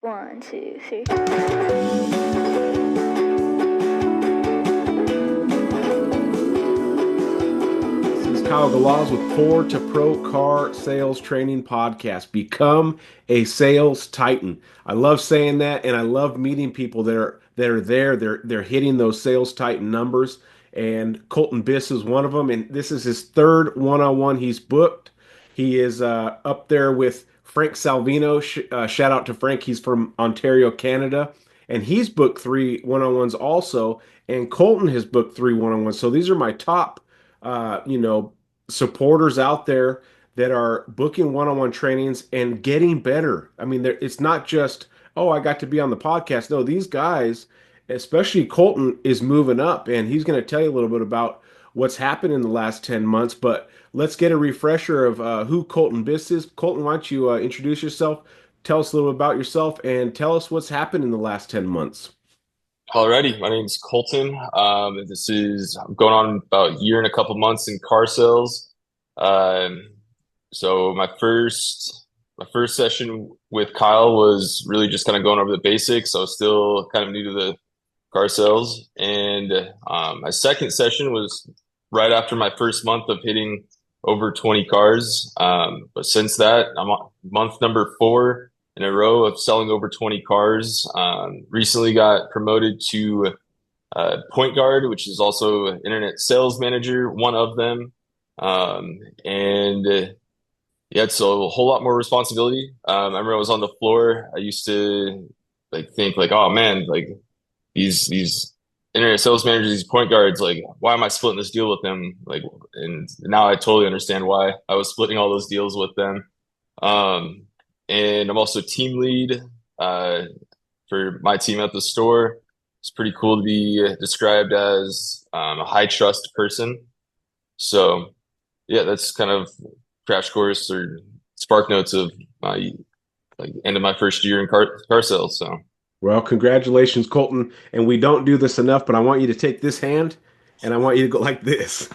One, two, three. This is Kyle Galaz with Poor2Pro Car Sales Training Podcast. Become a sales titan. I love saying that, and I love meeting people that are there. They're hitting those sales titan numbers. And Colton Biss is one of them. And this is his third one-on-one he's booked. He is up there with Frank Salvino. Shout out to Frank. He's from Ontario, Canada, and he's booked three one-on-ones also. And Colton has booked three one-on-ones. So these are my top uh, you know, supporters out there that are booking one-on-one trainings and getting better. I mean, it's not just, oh, I got to be on the podcast. No, these guys, especially Colton, is moving up, and he's going to tell you a little bit about what's happened in the last 10 months. But let's get a refresher of who Colton Biss is. Colton, why don't you introduce yourself, tell us a little about yourself, and tell us what's happened in the last 10 months. Alrighty, my name's Colton. This is I'm going on about a year and a couple months in car sales. Um, so my first session with Kyle was really just kind of going over the basics. I was still kind of new to the car sales, and my second session was right after my first month of hitting over 20 cars. But since that, I'm on month number 4 in a row of selling over 20 cars. Recently got promoted to point guard, which is also internet sales manager, one of them. And Yeah, it's a whole lot more responsibility. I remember I was on the floor. I used to think oh man, these internet sales managers, these point guards, why am I splitting this deal with them? And now I totally understand why I was splitting all those deals with them. Um, and I'm also team lead uh, for my team at the store. It's pretty cool to be described as a high trust person. So yeah, that's kind of crash course or spark notes of my end of my first year in car sales. So Well, congratulations, Colton. And we don't do this enough, but I want you to take this hand and I want you to go like this.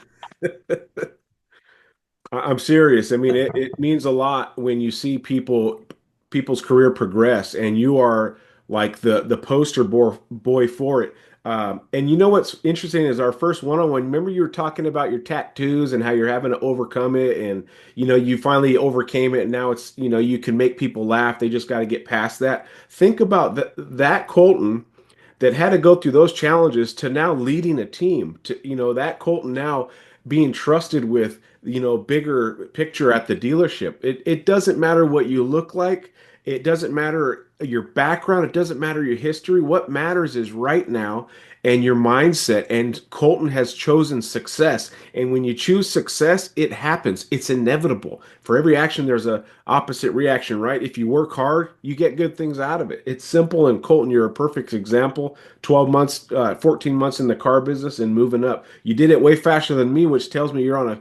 I'm serious. I mean, it means a lot when you see people's career progress, and you are like the poster boy for it. And you know what's interesting is our first one-on-one. Remember, you were talking about your tattoos and how you're having to overcome it, and you finally overcame it, and now it's you can make people laugh. They just got to get past that. Think about that Colton that had to go through those challenges to now leading a team to that Colton now being trusted with bigger picture at the dealership. It doesn't matter what you look like, it doesn't matter your background, it doesn't matter your history. What matters is right now and your mindset. And Colton has chosen success, and when you choose success, it happens. It's inevitable. For every action there's a opposite reaction, right? If you work hard, you get good things out of it. It's simple. And Colton, you're a perfect example. 12 months, 14 months in the car business and moving up. You did it way faster than me, which tells me you're on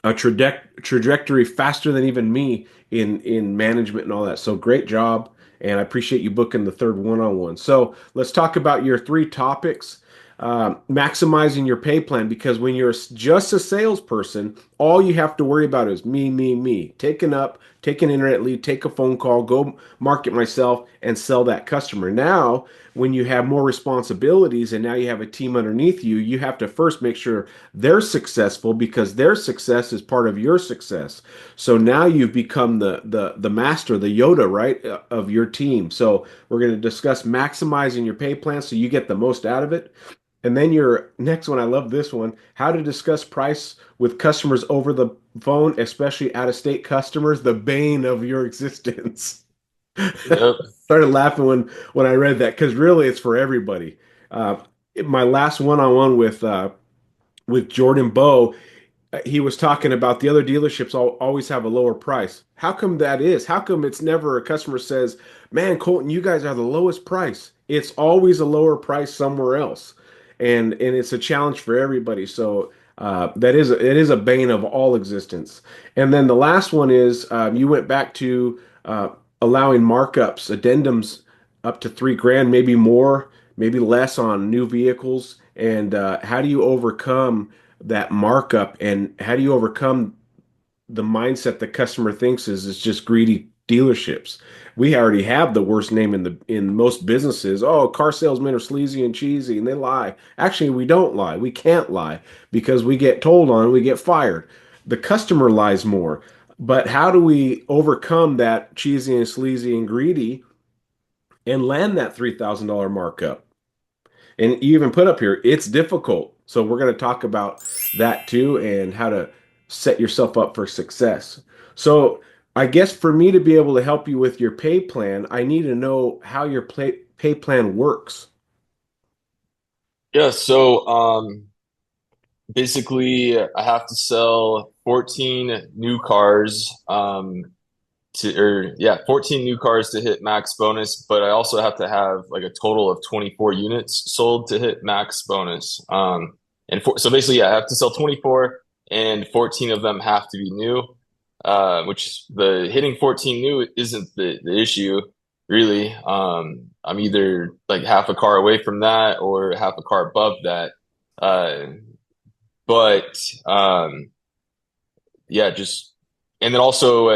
a trajectory faster than even me in management and all that. So great job, and I appreciate you booking the third one-on-one. So let's talk about your three topics. Maximizing your pay plan, because when you're just a salesperson, all you have to worry about is me, me, me. Take an internet lead, take a phone call, go market myself, and sell that customer. Now, when you have more responsibilities and now you have a team underneath you, you have to first make sure they're successful, because their success is part of your success. So now you've become the master, the Yoda, right, of your team. So we're going to discuss maximizing your pay plan so you get the most out of it. And then your next one, I love this one, how to discuss price with customers over the phone, especially out-of-state customers, the bane of your existence. yep. Started laughing when I read that, because really it's for everybody. Uh, my last one-on-one with Jordan Bowe, he was talking about the other dealerships always have a lower price. How come that is? How come it's never a customer says, "Man, Colton, you guys are the lowest price"? It's always a lower price somewhere else, and it's a challenge for everybody. So it is a bane of all existence. And then the last one is you went back to allowing markups, addendums up to 3 grand, maybe more, maybe less on new vehicles. And how do you overcome that markup, and how do you overcome the mindset the customer thinks is it's just greedy dealerships? we already have the worst name in most businesses. Oh, car salesmen are sleazy and cheesy and they lie. Actually, we don't lie. We can't lie because we get told on, we get fired. The customer lies more. But how do we overcome that cheesy and sleazy and greedy and land that $3,000 markup? And you even put up here, it's difficult. So we're going to talk about that too and how to set yourself up for success. So I guess for me to be able to help you with your pay plan, I need to know how your pay plan works. Yeah, so basically I have to sell 14 new cars to or yeah, 14 new cars to hit max bonus, but I also have to have like a total of 24 units sold to hit max bonus. So basically, yeah, I have to sell 24 and 14 of them have to be new. Which the hitting 14 new isn't the issue really. I'm either like half a car away from that or half a car above that. Uh, but yeah, just and then also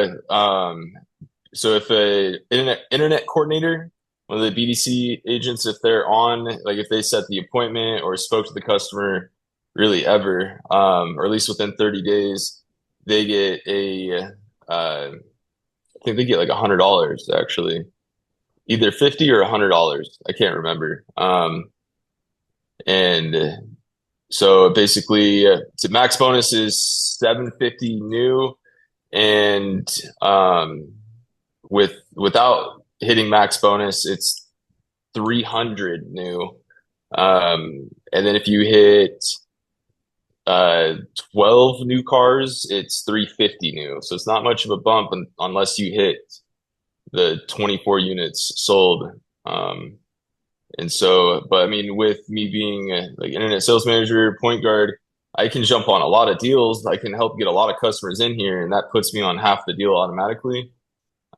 so if a internet coordinator, one of the BDC agents, if they're on, like if they set the appointment or spoke to the customer really ever, or at least within 30 days, they get I think they get like $100 actually, either 50 or $100. I can't remember. And so basically, to max bonus is 750 new, and without hitting max bonus, it's 300 new. And then if you hit 12 new cars, it's 350 new. So it's not much of a bump unless you hit the 24 units sold. And so, but I mean, with me being like internet sales manager, point guard, I can jump on a lot of deals. I can help get a lot of customers in here, and that puts me on half the deal automatically.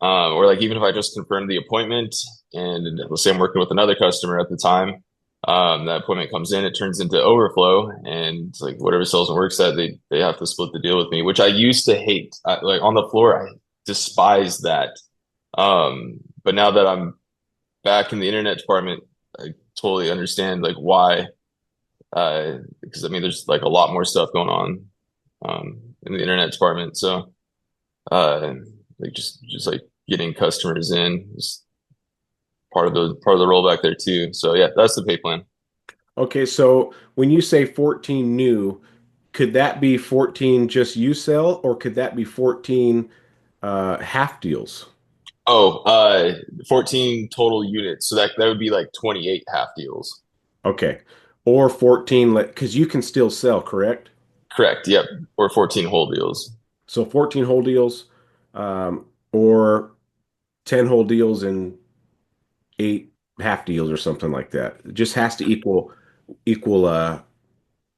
Or like even if I just confirm the appointment, and let's say I'm working with another customer at the time, that appointment comes in, it turns into overflow, and like whatever salesman works at, they have to split the deal with me, which I used to hate. Like on the floor, I despise that. But now that I'm back in the internet department, I totally understand like why. Because I mean, there's like a lot more stuff going on in the internet department. So like just like getting customers in is part of the rollback there too. So yeah, that's the pay plan. Okay, so when you say 14 new, could that be 14 just you sell, or could that be 14 half deals? Oh, 14 total units. So that would be like 28 half deals. Okay. Or 14, because you can still sell, correct? Correct. Yep. Or 14 whole deals. So 14 whole deals, or 10 whole deals and eight half deals or something like that. It just has to equal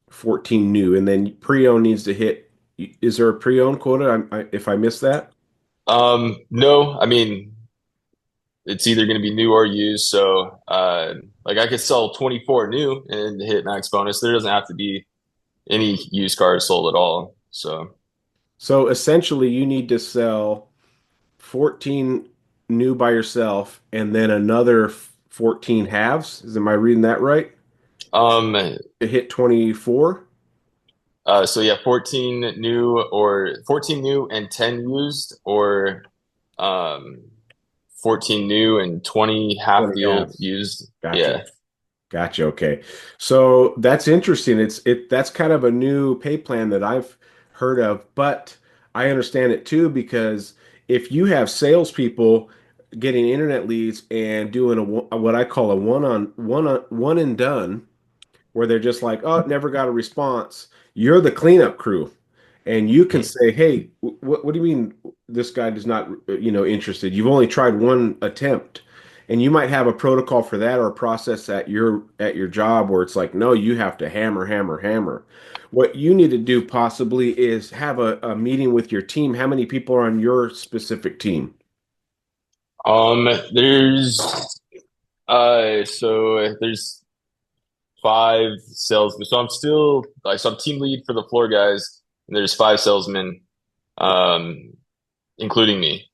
14 new. And then pre-owned needs to hit. Is there a pre-owned quota? If I missed that? No, I mean it's either going to be new or used. So, like I could sell 24 new and hit max bonus. There doesn't have to be any used cars sold at all. So, So essentially, you need to sell 14 new by yourself and then another 14 halves. Am I reading that right? um, To hit 24? so yeah, 14 new or 14 new and 10 used, or um, 14 new and 20 half 20 deal halves. used. Gotcha. Yeah. Gotcha. Okay. So that's interesting. That's kind of a new pay plan that I've heard of, but I understand it too because if you have salespeople getting internet leads and doing what I call a one and done, where they're just like, oh, never got a response. You're the cleanup crew, and you can Mhm. say, hey, what do you mean this guy is not, interested? You've only tried one attempt, and you might have a protocol for that or a process at your job where it's like, no, you have to hammer, hammer, hammer. What you need to do possibly is have a meeting with your team. How many people are on your specific team? There's there's five salesmen. So I'm still like so I'm team lead for the floor guys, and there's five salesmen, um, including me.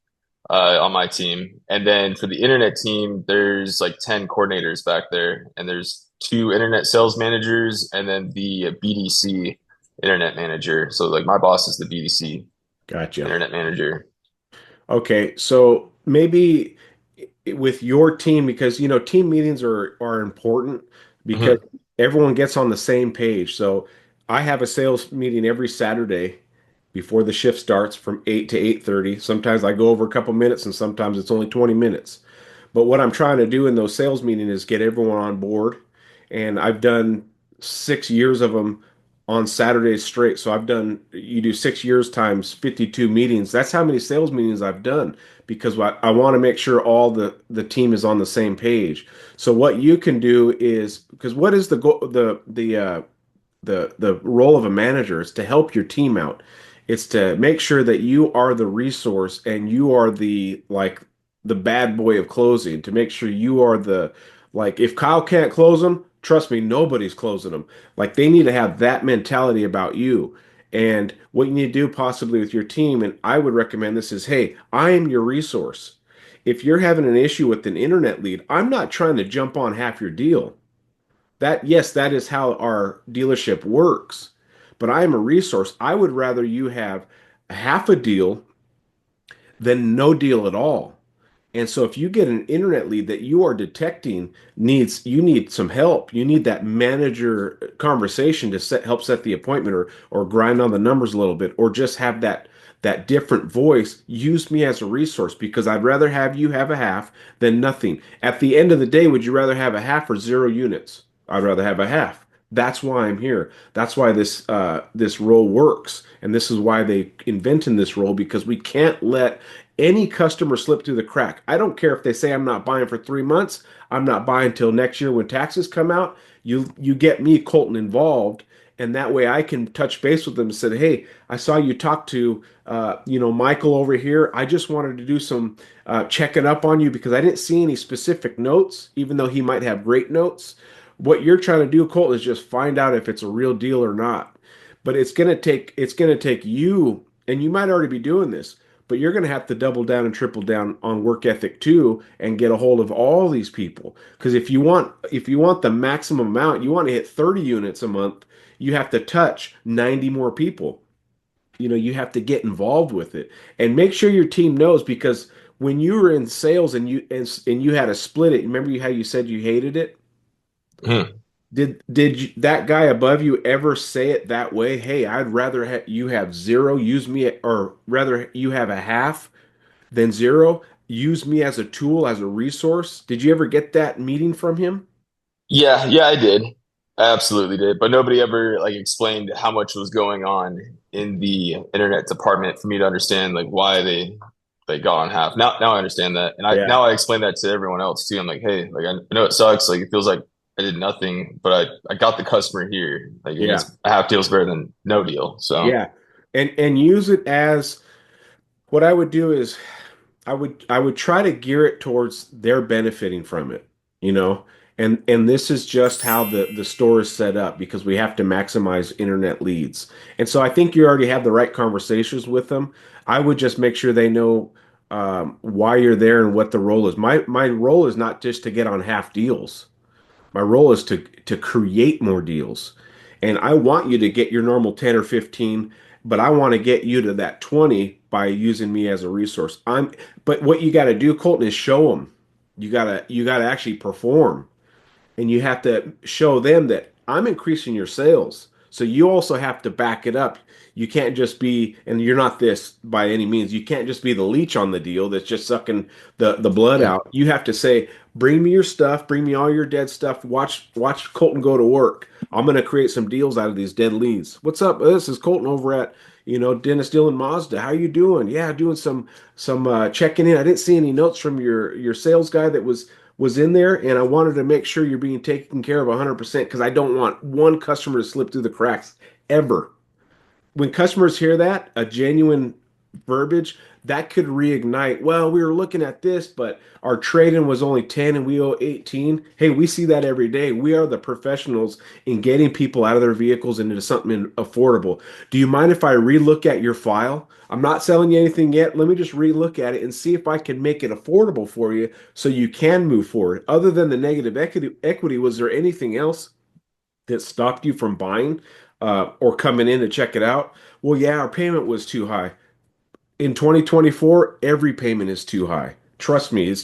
on my team. And then for the internet team, there's like 10 coordinators back there, and there's two internet sales managers, and then the BDC internet manager. So like my boss is the BDC Gotcha. internet manager. Okay, so maybe with your team, because team meetings are important because Mhm. everyone gets on the same page. So I have a sales meeting every Saturday before the shift starts from 8 to 8:30. Sometimes I go over a couple minutes and sometimes it's only 20 minutes. But what I'm trying to do in those sales meetings is get everyone on board. And I've done 6 years of them on Saturdays straight. So you do 6 years times 52 meetings. That's how many sales meetings I've done because I want to make sure all the team is on the same page. So what you can do is because what is the goal, the role of a manager is to help your team out. It's to make sure that you are the resource and you are the bad boy of closing, to make sure you are the like if Kyle can't close them, trust me, nobody's closing them. Like they need to have that mentality about you. And what you need to do possibly with your team, and I would recommend this is, hey, I am your resource. If you're having an issue with an internet lead, I'm not trying to jump on half your deal. That, yes, that is how our dealership works. But I am a resource. I would rather you have half a deal than no deal at all. And so if you get an internet lead that you are detecting you need some help. You need that manager conversation to help set the appointment or grind on the numbers a little bit or just have that different voice. Use me as a resource because I'd rather have you have a half than nothing. At the end of the day, would you rather have a half or 0 units? I'd rather have a half. That's why I'm here. That's why this role works, and this is why they invented this role because we can't let any customer slip through the crack. I don't care if they say I'm not buying for 3 months. I'm not buying till next year when taxes come out. You get me, Colton, involved, and that way I can touch base with them and say, hey, I saw you talk to Michael over here. I just wanted to do some checking up on you because I didn't see any specific notes, even though he might have great notes. What you're trying to do, Colton, is just find out if it's a real deal or not. But it's gonna take you, and you might already be doing this, but you're gonna have to double down and triple down on work ethic too, and get a hold of all these people. Because if you want the maximum amount, you want to hit 30 units a month, you have to touch 90 more people. You have to get involved with it and make sure your team knows because when you were in sales and you had to split it, remember how you said you hated it? Mhm. That guy above you ever say it that way? Hey, I'd rather you have zero, use me, or rather you have a half than zero. Use me as a tool, as a resource. Did you ever get that meeting from him? Yeah, yeah, I did. I absolutely did. But nobody ever like explained how much was going on in the internet department for me to understand like why they got on half. Now I understand that. And I Yeah, now I explain that to everyone else too. I'm like, hey, like I know it sucks. Like it feels like I did nothing, but I got the customer here. Like and yeah, it's a half deal's better than no deal. So yeah. And use it as what I would do is I would try to gear it towards their benefiting from it, you know. And this is just how the store is set up because we have to maximize internet leads. And so I think you already have the right conversations with them. I would just make sure they know why you're there and what the role is. My role is not just to get on half deals. My role is to create more deals. And I want you to get your normal 10 or 15, but I want to get you to that 20 by using me as a resource. But what you got to do, Colton, is show them. You got to actually perform and you have to show them that I'm increasing your sales. So you also have to back it up. You can't just be, and you're not this by any means. You can't just be the leech on the deal that's just sucking the blood out. You have to say, "Bring me your stuff. Bring me all your dead stuff. Watch Colton go to work. I'm going to create some deals out of these dead leads. What's up? This is Colton over at Dennis Dillon Mazda. How you doing? Yeah, doing some checking in. I didn't see any notes from your sales guy that was in there, and I wanted to make sure you're being taken care of 100% because I don't want one customer to slip through the cracks ever. When customers hear that, a genuine verbiage, that could reignite. Well, we were looking at this, but our trade-in was only 10 and we owe 18. Hey, we see that every day. We are the professionals in getting people out of their vehicles and into something affordable. Do you mind if I relook at your file? I'm not selling you anything yet. Let me just relook at it and see if I can make it affordable for you so you can move forward. Other than the negative equity, was there anything else that stopped you from buying or coming in to check it out? Well, yeah, our payment was too high. In 2024, every payment is too high. Trust me,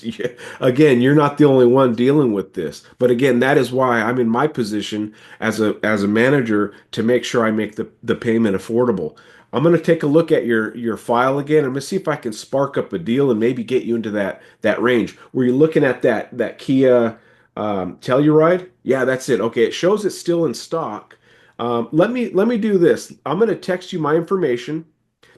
again, you're not the only one dealing with this. But again, that is why I'm in my position as a manager to make sure I make the payment affordable. I'm going to take a look at your file again. I'm going to see if I can spark up a deal and maybe get you into that range. Were you looking at that Kia Telluride? Yeah, that's it. Okay, it shows it's still in stock. Let me do this. I'm going to text you my information.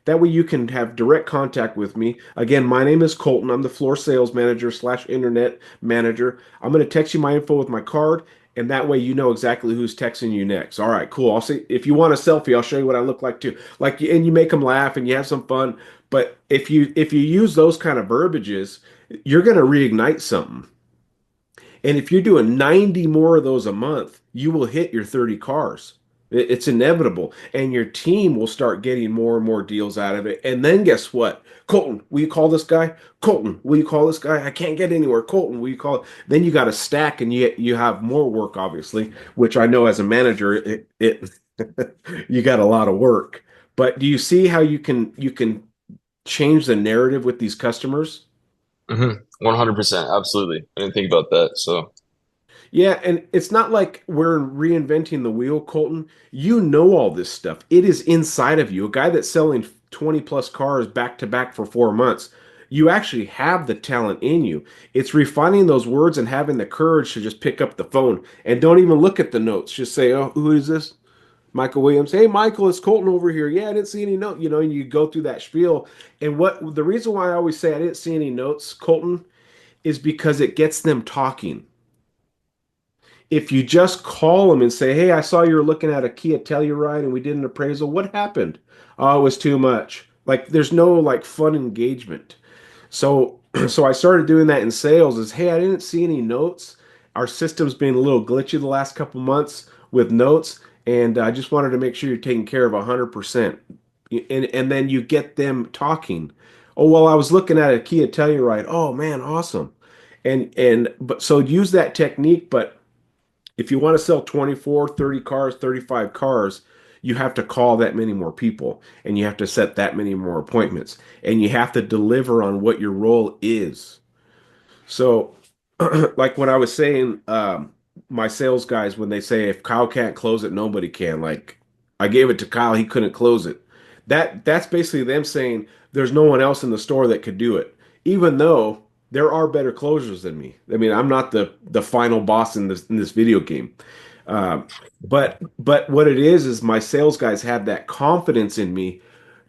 That way you can have direct contact with me. Again, my name is Colton. I'm the floor sales manager slash internet manager. I'm going to text you my info with my card, and that way you know exactly who's texting you next. All right, cool. I'll see if you want a selfie, I'll show you what I look like too. Like, and you make them laugh and you have some fun. But if you use those kind of verbiages, you're going to reignite something. And if you're doing 90 more of those a month, you will hit your 30 cars. It's inevitable. And your team will start getting more and more deals out of it. And then guess what? Colton, will you call this guy? Colton, will you call this guy? I can't get anywhere. Colton, will you call? Then you got a stack and you have more work, obviously, which I know as a manager, it you got a lot of work. But do you see how you can change the narrative with these customers? 100%. Absolutely. I didn't think about that. So, Yeah, and it's not like we're reinventing the wheel, Colton. You know all this stuff. It is inside of you. A guy that's selling 20 plus cars back to back for 4 months, you actually have the talent in you. It's refining those words and having the courage to just pick up the phone and don't even look at the notes. Just say, "Oh, who is this?" Michael Williams. Hey, Michael, it's Colton over here. Yeah, I didn't see any note. And you go through that spiel. And what the reason why I always say I didn't see any notes, Colton, is because it gets them talking. If you just call them and say, "Hey, I saw you were looking at a Kia Telluride and we did an appraisal. What happened?" "Oh, it was too much." Like there's no like fun engagement. So so I started doing that in sales is, "Hey, I didn't see any notes. Our system's been a little glitchy the last couple months with notes, and I just wanted to make sure you're taking care of 100%." And then you get them talking. "Oh, well, I was looking at a Kia Telluride. Oh man, awesome." And but so use that technique, but if you want to sell 24, 30 cars, 35 cars, you have to call that many more people and you have to set that many more appointments and you have to deliver on what your role is. So, like when I was saying, my sales guys, when they say if Kyle can't close it, nobody can. Like I gave it to Kyle, he couldn't close it. That's basically them saying there's no one else in the store that could do it, even though there are better closers than me. I mean, I'm not the final boss in this video game. Um, but what it is my sales guys have that confidence in me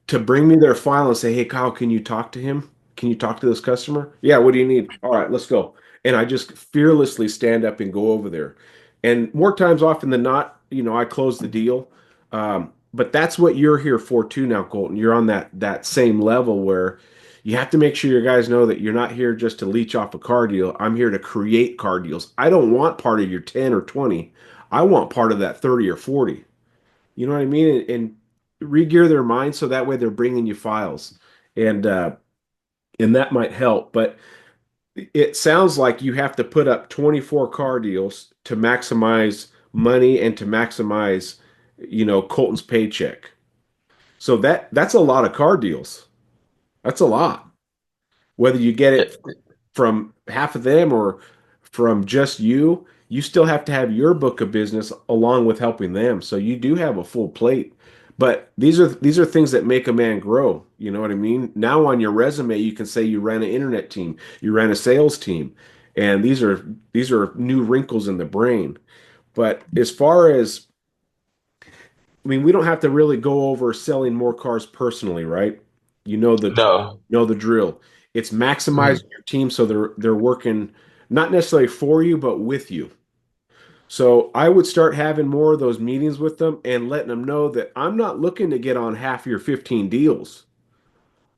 to bring me their file and say, "Hey, Kyle, can you talk to him? Can you talk to this customer?" "Yeah, what do you need?" "All right, let's go." And I just fearlessly stand up and go over there. And more times often than not, I close the deal. But that's what you're here for too now, Colton. You're on that same level where you have to make sure your guys know that you're not here just to leech off a car deal. I'm here to create car deals. I don't want part of your 10 or 20. I want part of that 30 or 40. You know what I mean? And re-gear their mind so that way they're bringing you files, and and that might help. But it sounds like you have to put up 24 car deals to maximize money and to maximize, Colton's paycheck. So that's a lot of car deals. That's a lot. Whether you get it from half of them or from just you, you still have to have your book of business along with helping them. So you do have a full plate. But these are things that make a man grow. You know what I mean? Now on your resume, you can say you ran an internet team, you ran a sales team, and these are new wrinkles in the brain. But as far as I mean, we don't have to really go over selling more cars personally, right? You know the no. know the drill. It's Mhm. maximizing your team so they're working not necessarily for you, but with you. So I would start having more of those meetings with them and letting them know that I'm not looking to get on half your 15 deals.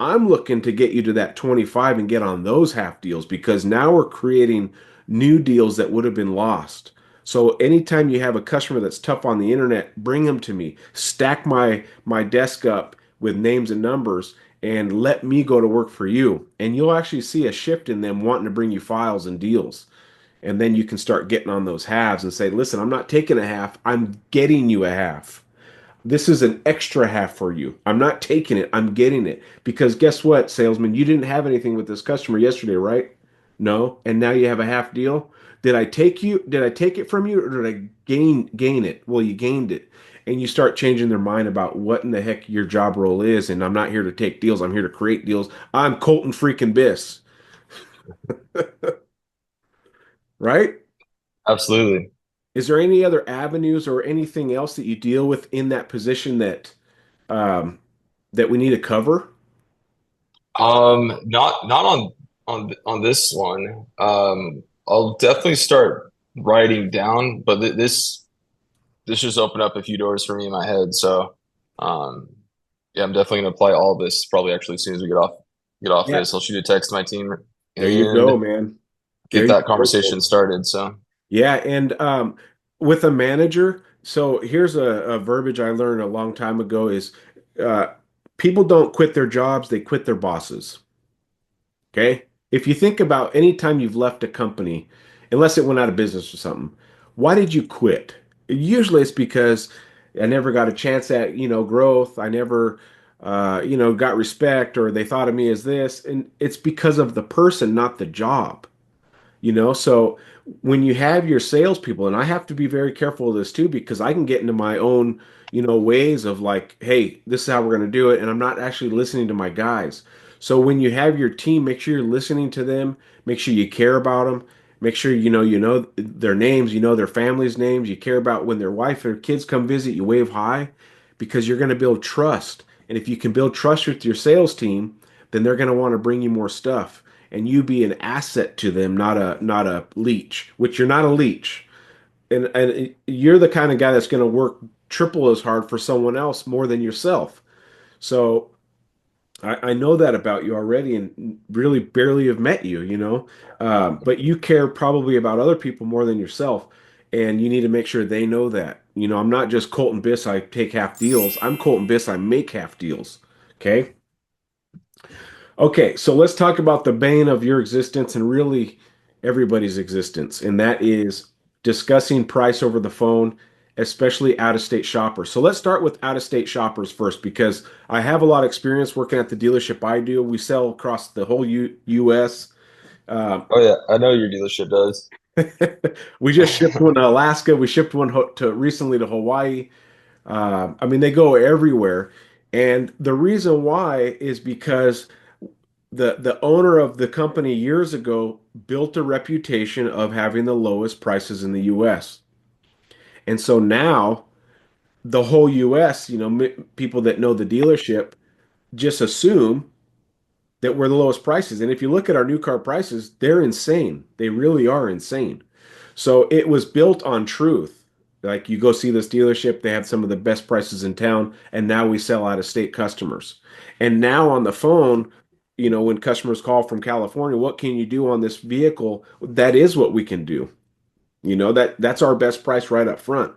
I'm looking to get you to that 25 and get on those half deals because now we're creating new deals that would have been lost. So anytime you have a customer that's tough on the internet, bring them to me. Stack my desk up with names and numbers and let me go to work for you. And you'll actually see a shift in them wanting to bring you files and deals. And then you can start getting on those halves and say, listen, I'm not taking a half, I'm getting you a half. This is an extra half for you. I'm not taking it, I'm getting it. Because guess what, salesman? You didn't have anything with this customer yesterday, right? No. And now you have a half deal. Did I take it from you or did I gain it? Well, you gained it. And you start changing their mind about what in the heck your job role is. And I'm not here to take deals, I'm here to create deals. I'm Colton freaking Biss, right? Absolutely. Is there any other avenues or anything else that you deal with in that position um, that we need to cover? Not on this one. I'll definitely start writing down, but this just opened up a few doors for me in my head. So, um, yeah, I'm definitely gonna apply all this probably actually as soon as we get off Yeah, this. I'll shoot a text to my team there you go, and man. There get you that go, conversation Colton. started. So, Yeah, and with a manager, so here's a verbiage I learned a long time ago is uh, people don't quit their jobs, they quit their bosses. Okay. If you think about any time you've left a company, unless it went out of business or something, why did you quit? Usually it's because I never got a chance at, growth. I never, got respect or they thought of me as this. And it's because of the person, not the job. So when you have your salespeople, and I have to be very careful of this too, because I can get into my own, ways of like, hey, this is how we're going to do it. And I'm not actually listening to my guys. So when you have your team, make sure you're listening to them, make sure you care about them, make sure you know their names, you know their families' names, you care about when their wife or kids come visit, you wave hi, because you're going to build trust. And if you can build trust with your sales team, then they're going to want to bring you more stuff and you be an asset to them, not a leech, which you're not a leech. And you're the kind of guy that's going to work triple as hard for someone else more than yourself. So I know that about you already and really barely have met you. But you care probably about other people more than yourself. And you need to make sure they know that. I'm not just Colton Biss, I take half deals. I'm Colton Biss, I make half deals. Okay. Okay, so let's talk about the bane of your existence and really everybody's existence, and that is discussing price over the phone, especially out-of-state shoppers. So let's start with out-of-state shoppers first because I have a lot of experience working at the dealership I do. We sell across the whole US. Uh, oh yeah, I know your dealership does. we just shipped one to Alaska. We shipped one to recently to Hawaii. I mean, they go everywhere. And the reason why is because the owner of the company years ago built a reputation of having the lowest prices in the US. And so now the whole US, people that know the dealership just assume that we're the lowest prices. And if you look at our new car prices, they're insane. They really are insane. So it was built on truth. Like you go see this dealership, they have some of the best prices in town, and now we sell out of state customers. And now on the phone, when customers call from California, what can you do on this vehicle? That is what we can do. That's our best price right up front.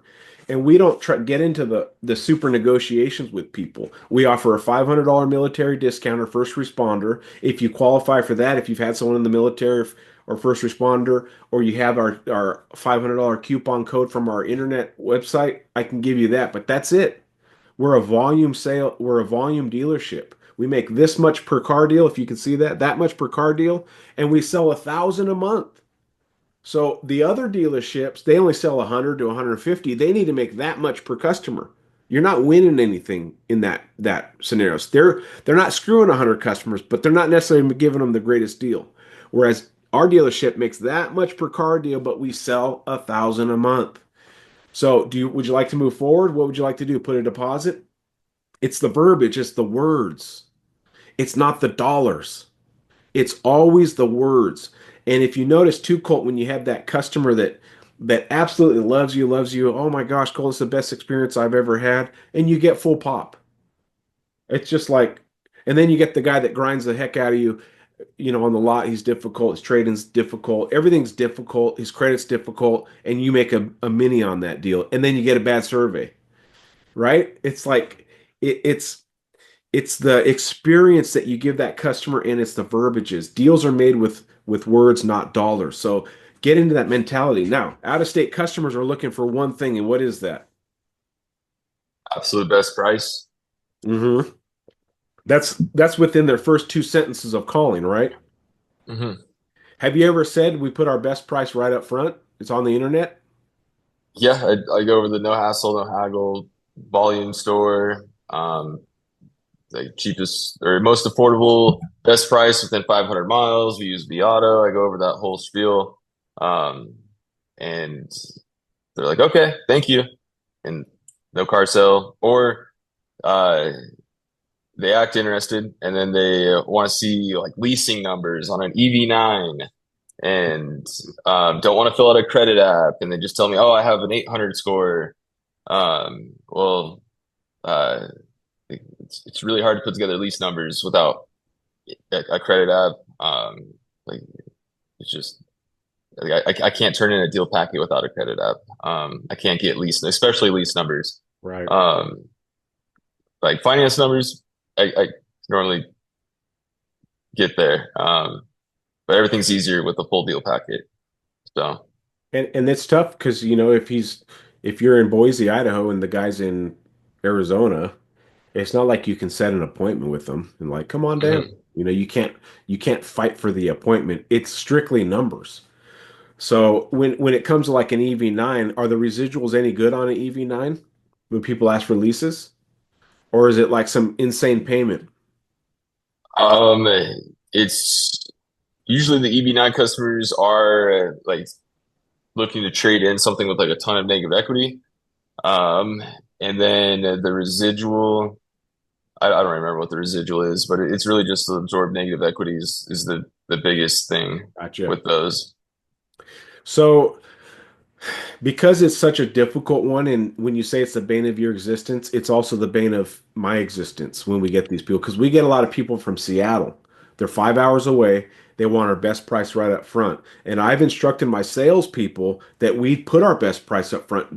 And we don't get into the super negotiations with people. We offer a $500 military discount or first responder. If you qualify for that, if you've had someone in the military or first responder, or you have our $500 coupon code from our internet website, I can give you that. But that's it. We're a volume sale. We're a volume dealership. We make this much per car deal, if you can see that much per car deal, and we sell 1,000 a month. So the other dealerships, they only sell 100 to 150. They need to make that much per customer. You're not winning anything in that scenarios. They're not screwing 100 customers, but they're not necessarily giving them the greatest deal. Whereas our dealership makes that much per car deal, but we sell 1,000 a month. So would you like to move forward? What would you like to do? Put a deposit? It's the verbiage, it's the words. It's not the dollars. It's always the words. And if you notice too, Colt, when you have that customer that absolutely loves you, oh my gosh, Colt, it's the best experience I've ever had, and you get full pop. It's just like And then you get the guy that grinds the heck out of you, on the lot. He's difficult. His trading's difficult. Everything's difficult. His credit's difficult. And you make a mini on that deal. And then you get a bad survey, right? It's like, it's the experience that you give that customer, and it's the verbiages. Deals are made with words, not dollars. So get into that mentality. Now, out-of-state customers are looking for one thing, and what is that? Absolute best price. hmm That's within their first two sentences of calling, right? Hmm. Have you ever said we put our best price right up front? It's on the internet. Yeah, I go over the no hassle, no haggle volume store. The cheapest or most affordable, best price within 500 miles. We use Viato. I go over that whole spiel. Um, and they're like, okay, thank you. And no car sale. Or uh, they act interested and then they want to see like leasing numbers on an EV9 and don't want to fill out a credit app. And they just tell me, oh, I have an 800 score. Well, uh, it's really hard to put together lease numbers without a credit app. Like it's just I can't turn in a deal packet without a credit app. I can't get lease, especially lease numbers. Right. Um, like finance numbers, I normally get there. But everything's easier with the full deal packet. So, And it's tough because if you're in Boise, Idaho, and the guy's in Arizona, it's not like you can set an appointment with them and like, come on down. mhm. You can't fight for the appointment. It's strictly numbers. So when it comes to like an EV9, are the residuals any good on an EV9 when people ask for leases? Or is it like some insane payment? Um, it's usually the EB9 customers are like looking to trade in something with like a ton of negative equity. Um, and then the residual, I don't remember what the residual is, but it's really just to absorb negative equities is the biggest thing Gotcha. with those. So because it's such a difficult one, and when you say it's the bane of your existence, it's also the bane of my existence when we get these people. Because we get a lot of people from Seattle. They're 5 hours away. They want our best price right up front. And I've instructed my salespeople that we put our best price up front.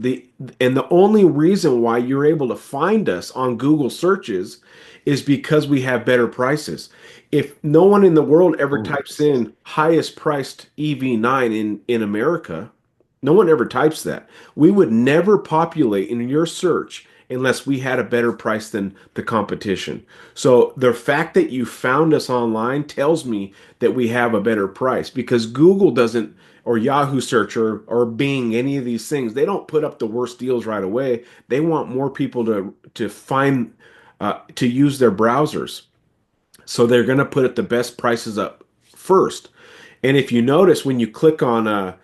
And the only reason why you're able to find us on Google searches is because we have better prices. If no one in the world ever Ooh. types in highest priced EV9 in America, no one ever types that. We would never populate in your search unless we had a better price than the competition. So the fact that you found us online tells me that we have a better price because Google doesn't, or Yahoo search or Bing, any of these things, they don't put up the worst deals right away. They want more people to find to use their browsers. So they're going to put the best prices up first. And if you notice when you click on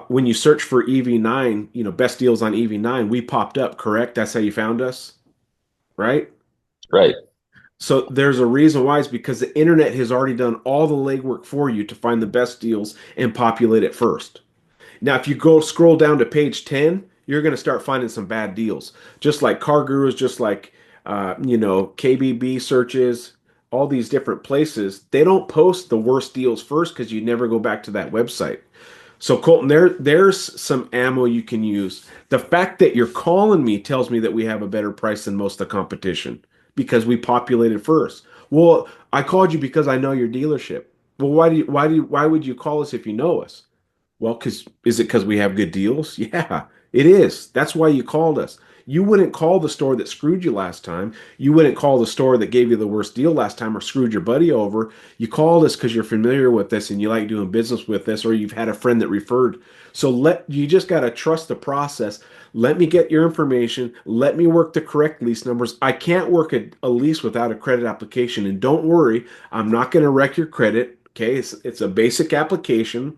when you search for EV9, best deals on EV9, we popped up, correct? That's how you found us, right? Right. So there's a reason why it's because the internet has already done all the legwork for you to find the best deals and populate it first. Now, if you go scroll down to page 10, you're going to start finding some bad deals. Just like Car Gurus, just like KBB searches, all these different places, they don't post the worst deals first because you never go back to that website. So Colton, there's some ammo you can use. The fact that you're calling me tells me that we have a better price than most of the competition because we populated first. Well, I called you because I know your dealership. Well, why would you call us if you know us? Well, is it because we have good deals? Yeah, it is. That's why you called us. You wouldn't call the store that screwed you last time. You wouldn't call the store that gave you the worst deal last time or screwed your buddy over. You called us because you're familiar with this and you like doing business with this, or you've had a friend that referred. So you just gotta trust the process. Let me get your information. Let me work the correct lease numbers. I can't work a lease without a credit application. And don't worry, I'm not gonna wreck your credit. Okay, it's a basic application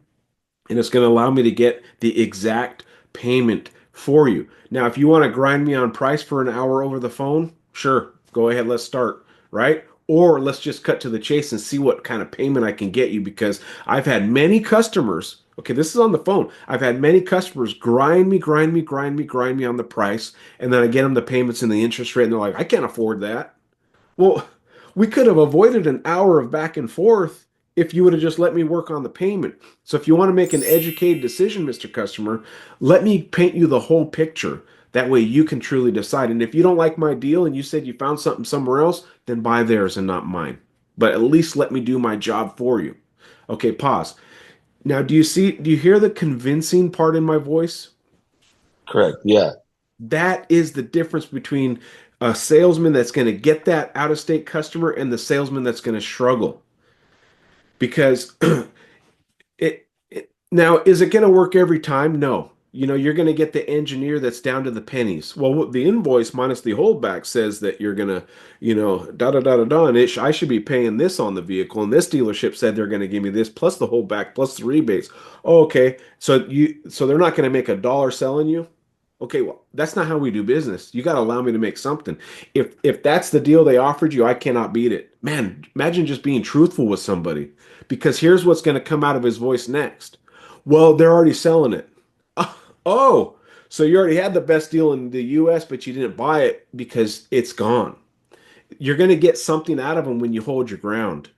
and it's going to allow me to get the exact payment for you. Now, if you want to grind me on price for an hour over the phone, sure, go ahead, let's start, right? Or let's just cut to the chase and see what kind of payment I can get you because I've had many customers. Okay, this is on the phone. I've had many customers grind me, grind me, grind me, grind me on the price, and then I get them the payments and the interest rate, and they're like, I can't afford that. Well, We could have avoided an hour of back and forth if you would have just let me work on the payment. So if you want to make an educated decision, Mr. Customer, let me paint you the whole picture. That way you can truly decide. And if you don't like my deal and you said you found something somewhere else, then buy theirs and not mine. But at least let me do my job for you. Okay, pause. Now, do you hear the convincing part in my voice? Correct. Yeah. That is the difference between a salesman that's going to get that out of state customer and the salesman that's going to struggle. Because it now, is it going to work every time? No. You're going to get the engineer that's down to the pennies. Well, the invoice minus the holdback says that you're going to, da da da da da, and I should be paying this on the vehicle. And this dealership said they're going to give me this plus the holdback plus the rebates. Oh, okay. So they're not going to make $1 selling you. Okay, well, that's not how we do business. You got to allow me to make something. If that's the deal they offered you, I cannot beat it. Man, imagine just being truthful with somebody. Because here's what's going to come out of his voice next. Well, they're already selling it. Oh, so you already had the best deal in the US, but you didn't buy it because it's gone. You're going to get something out of them when you hold your ground.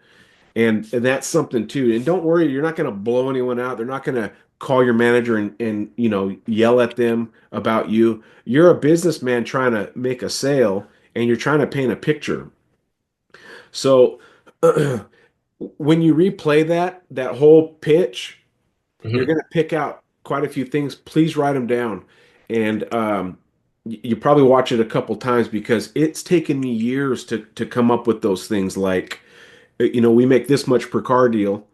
And that's something too. And don't worry, you're not going to blow anyone out. They're not going to call your manager and yell at them about you. You're a businessman trying to make a sale and you're trying to paint a picture. So when you replay that whole pitch, you're Hmm. going to pick out quite a few things. Please write them down. And you probably watch it a couple times because it's taken me years to come up with those things like, we make this much per car deal,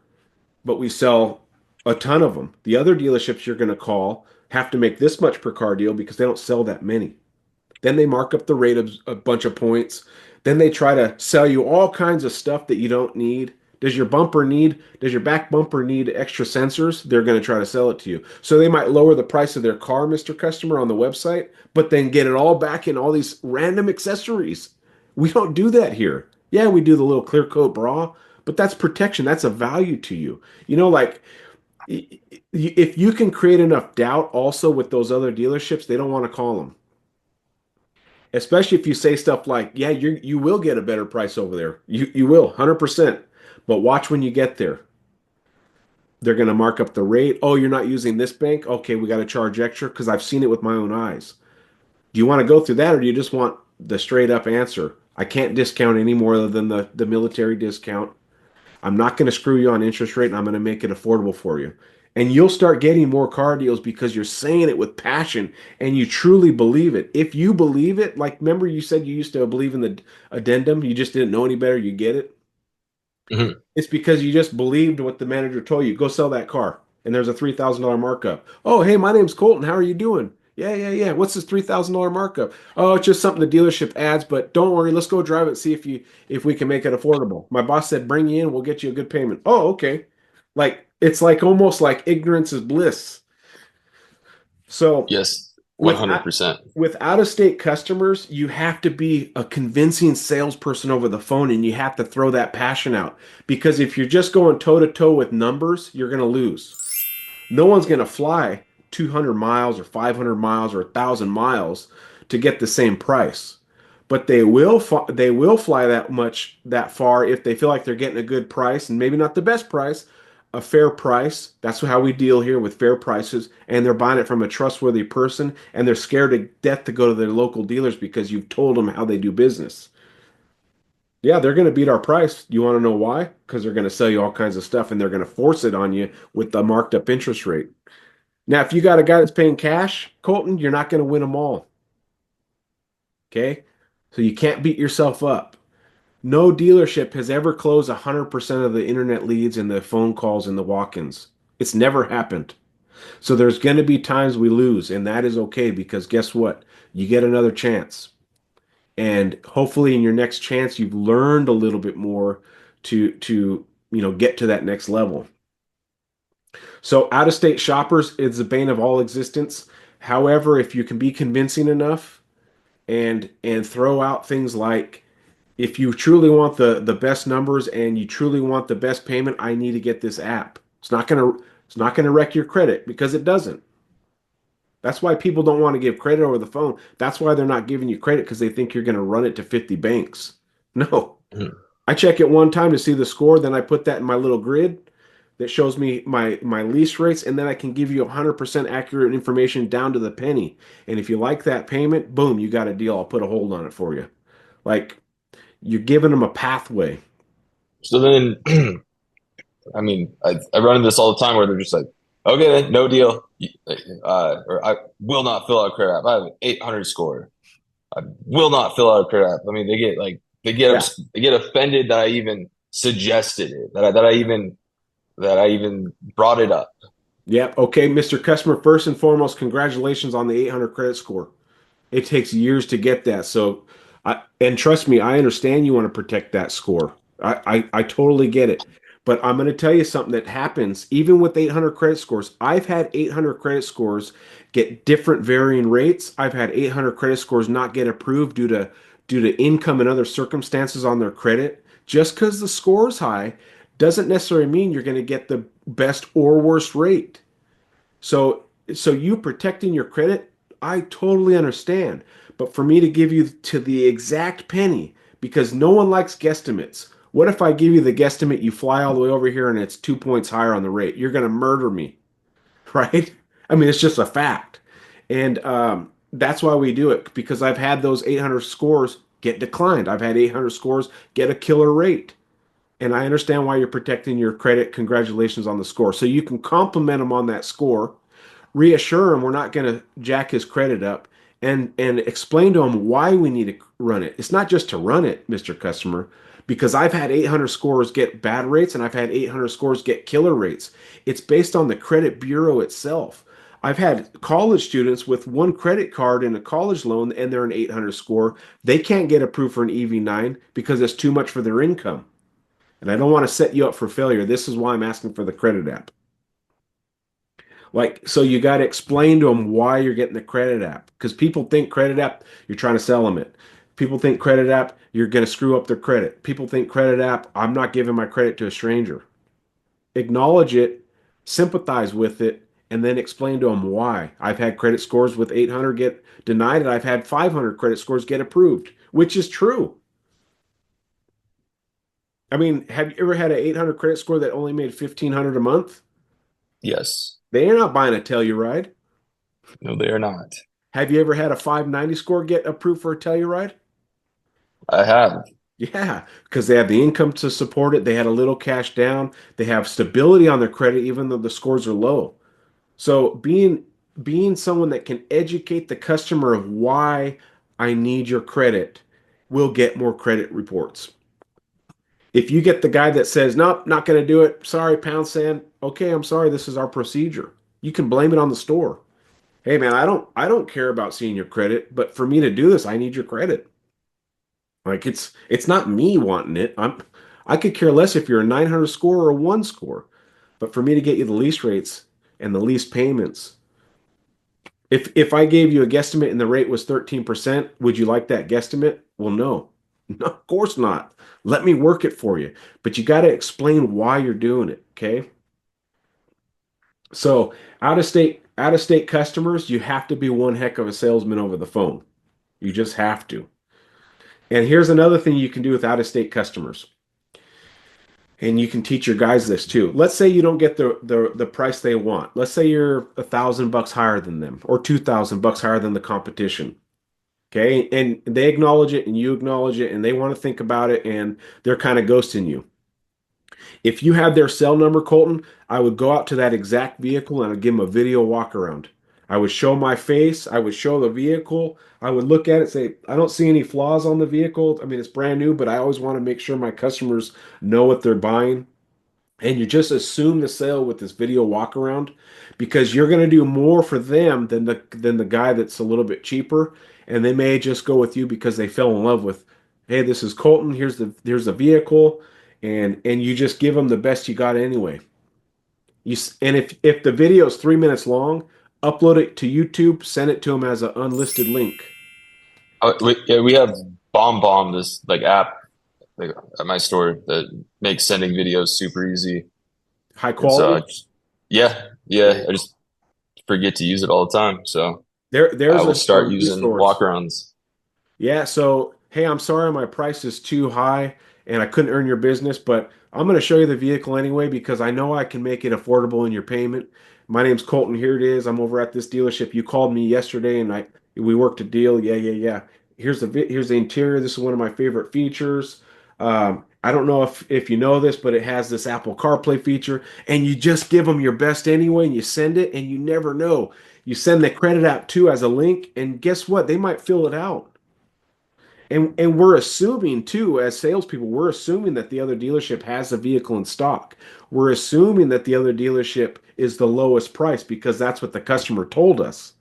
but we sell a ton of them. The other dealerships you're going to call have to make this much per car deal because they don't sell that many. Then they mark up the rate of a bunch of points. Then they try to sell you all kinds of stuff that you don't need. Does your back bumper need extra sensors? They're going to try to sell it to you. So they might lower the price of their car, Mr. Customer, on the website, but then get it all back in all these random accessories. We don't do that here. Yeah, we do the little clear coat bra, but that's protection. That's a value to you. Like if you can create enough doubt also with those other dealerships, they don't want to call them. Especially if you say stuff like, "Yeah, you will get a better price over there. You will, 100%. But watch when you get there. They're going to mark up the rate. Oh, you're not using this bank? Okay, we got to charge extra because I've seen it with my own eyes. Do you want to go through that or do you just want the straight up answer? I can't discount any more than the military discount. I'm not going to screw you on interest rate and I'm going to make it affordable for you. And you'll start getting more car deals because you're saying it with passion and you truly believe it. If you believe it, like remember you said you used to believe in the addendum, you just didn't know any better, you get it. Hmm. It's because you just believed what the manager told you. Go sell that car. And there's a $3,000 markup. Oh, hey, my name's Colton. How are you doing? Yeah, yeah, yeah. What's this $3,000 markup? Oh, it's just something the dealership adds, but don't worry. Let's go drive it, see if we can make it affordable. My boss said, bring you in, we'll get you a good payment. Oh, okay. Like it's like almost like ignorance is bliss. So Yes. with 100%. with out of state customers, you have to be a convincing salesperson over the phone and you have to throw that passion out. Because if you're just going toe to toe with numbers, you're going to lose. No one's going to fly 200 miles or 500 miles or 1,000 miles to get the same price. But they will fly that far if they feel like they're getting a good price and maybe not the best price, a fair price. That's how we deal here with fair prices and they're buying it from a trustworthy person and they're scared to death to go to their local dealers because you've told them how they do business. Yeah, they're going to beat our price. You want to know why? Because they're going to sell you all kinds of stuff and they're going to force it on you with the marked up interest rate. Now, if you got a guy that's paying cash, Colton, you're not going to win them all. Okay? So you can't beat yourself up. No dealership has ever closed 100% of the internet leads and the phone calls and the walk-ins. It's never happened. So there's going to be times we lose, and that is okay because guess what? You get another chance. And hopefully in your next chance you've learned a little bit more to get to that next level. So out of state shoppers is the bane of all existence. However, if you can be convincing enough and throw out things like if you truly want the best numbers and you truly want the best payment, I need to get this app. It's not gonna wreck your credit because it doesn't. That's why people don't want to give credit over the phone. That's why they're not giving you credit because they think you're going to run it to 50 banks. No, Mhm. I check it one time to see the score, then I put that in my little grid that shows me my lease rates, and then I can give you 100% accurate information down to the penny. And if you like that payment, boom, you got a deal. I'll put a hold on it for you. Like you're giving them a pathway. So then, I mean, I run into this all the time where they're just like, okay, then, no deal. Or I will not fill out a credit app. I have an 800 score. I will not fill out a credit app. I mean, Yeah. they get offended that I even suggested it, that I even brought it up. Yep. Okay, Mr. Customer, first and foremost, congratulations on the 800 credit score. It takes years to get that. And trust me, I understand you want to protect that score. I totally get it. But I'm going to tell you something that happens even with 800 credit scores. I've had 800 credit scores get different varying rates. I've had 800 credit scores not get approved due to income and other circumstances on their credit. Just because the score is high doesn't necessarily mean you're going to get the best or worst rate. So so you protecting your credit, I totally understand. But for me to give you to the exact penny, because no one likes guesstimates. What if I give you the guesstimate, you fly all the way over here and it's 2 points higher on the rate? You're going to murder me, right? I mean, it's just a fact. And that's why we do it, because I've had those 800 scores get declined. I've had 800 scores get a killer rate. And I understand why you're protecting your credit. Congratulations on the score. So you can compliment them on that score, reassure him we're not going to jack his credit up, and explain to him why we need to run it. It's not just to run it, Mr. Customer, because I've had 800 scores get bad rates and I've had 800 scores get killer rates. It's based on the credit bureau itself. I've had college students with one credit card and a college loan and they're an 800 score. They can't get approved for an EV9 because it's too much for their income. And I don't want to set you up for failure. This is why I'm asking for the credit app. Like, so you got to explain to them why you're getting the credit app. Because people think credit app, you're trying to sell them it. People think credit app, you're going to screw up their credit. People think credit app, I'm not giving my credit to a stranger. Acknowledge it, sympathize with it, and then explain to them why. I've had credit scores with 800 get denied, and I've had 500 credit scores get approved, which is true. I mean, have you ever had an 800 credit score that only made 1,500 a month? Yes. They are not buying a Telluride. No, they are not. Have you ever had a 590 score get approved for a Telluride? I have. Yeah, because they have the income to support it. They had a little cash down. They have stability on their credit, even though the scores are low. So being someone that can educate the customer of why I need your credit will get more credit reports. If you get the guy that says, nope, not going to do it. Sorry, pound sand. Okay, I'm sorry. This is our procedure. You can blame it on the store. Hey man, I don't care about seeing your credit, but for me to do this, I need your credit. Like it's not me wanting it. I could care less if you're a 900 score or a one score. But for me to get you the lease rates and the lease payments, if I gave you a guesstimate and the rate was 13%, would you like that guesstimate? Well, no. No, of course not. Let me work it for you. But you got to explain why you're doing it, okay? So, out of state customers, you have to be one heck of a salesman over the phone. You just have to. And here's another thing you can do with out-of-state customers. And you can teach your guys this too. Let's say you don't get the price they want. Let's say you're $1,000 higher than them or $2,000 higher than the competition. Okay. And they acknowledge it and you acknowledge it and they want to think about it and they're kind of ghosting you. If you had their cell number, Colton, I would go out to that exact vehicle and I'd give them a video walk around. I would show my face. I would show the vehicle. I would look at it, say, I don't see any flaws on the vehicle. I mean, it's brand new, but I always want to make sure my customers know what they're buying. And you just assume the sale with this video walk around because you're going to do more for them than the guy that's a little bit cheaper. And they may just go with you because they fell in love with, hey, this is Colton. Here's the vehicle, and you just give them the best you got anyway. And if the video is 3 minutes long, upload it to YouTube, send it to them as an unlisted link. Yeah, we have Bomb, this like app like, at my store that makes sending videos super easy. High It's quality. yeah. I just forget to use it all the time, so I There's will a start using resource. walkarounds. Yeah, so hey, I'm sorry my price is too high. and I couldn't earn your business, but I'm going to show you the vehicle anyway because I know I can make it affordable in your payment. My name's Colton. Here it is. I'm over at this dealership. You called me yesterday and we worked a deal. Yeah, yeah, yeah. Here's the interior. This is one of my favorite features. I don't know if you know this, but it has this Apple CarPlay feature, and you just give them your best anyway, and you send it, and you never know. You send the credit app too as a link, and guess what? They might fill it out. And we're assuming too, as salespeople, we're assuming that the other dealership has the vehicle in stock. We're assuming that the other dealership is the lowest price because that's what the customer told us,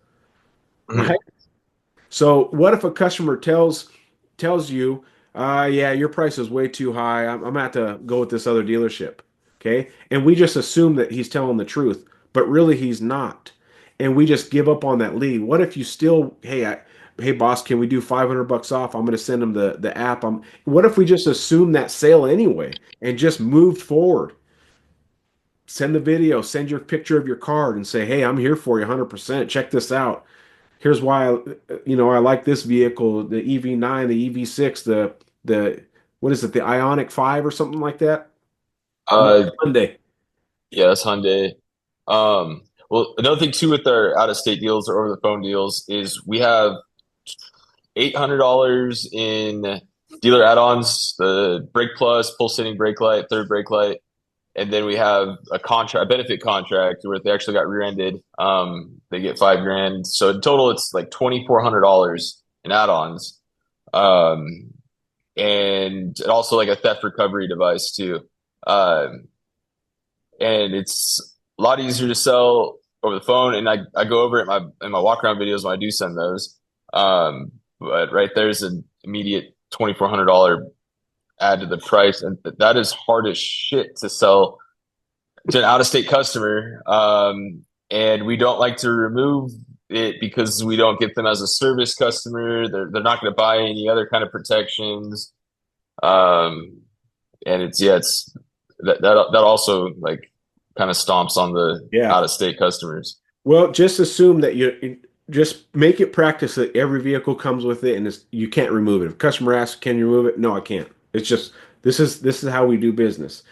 Mhm. right? So what if a customer tells you, yeah, your price is way too high. I'm gonna have to go with this other dealership. Okay. And we just assume that he's telling the truth, but really he's not. And we just give up on that lead. What if you still, hey boss, can we do 500 bucks off? I'm gonna send him the app. What if we just assume that sale anyway and just moved forward? Send the video, send your picture of your card and say, hey, I'm here for you 100%. Check this out. Here's why I like this vehicle, the EV9, the EV6, the what is it, the Ionic 5 or something like that? No, Uh, Hyundai. yeah, that's Hyundai. Well, another thing too with our out-of-state deals or over-the-phone deals is we have $800 in dealer add-ons, the brake plus, pulsating brake light, third brake light, and then we have a benefit contract where if they actually got rear-ended, they get 5 grand. So in total, it's like $2,400 in add-ons, um, and also like a theft recovery device too. Um, and it's a lot easier to sell over the phone. And I go over it in my walk around videos when I do send those. But right there's an immediate $2,400 add to the price, and that is hard as shit to sell to an out of state customer. And we don't like to remove it because we don't get them as a service customer. They're not going to buy any other kind of protections. Um, and it's that also like kind of stomps on the Yeah. out of state customers. Well, just assume that you just make it practice that every vehicle comes with it and you can't remove it. If a customer asks, can you remove it? No, I can't. It's just this is how we do business.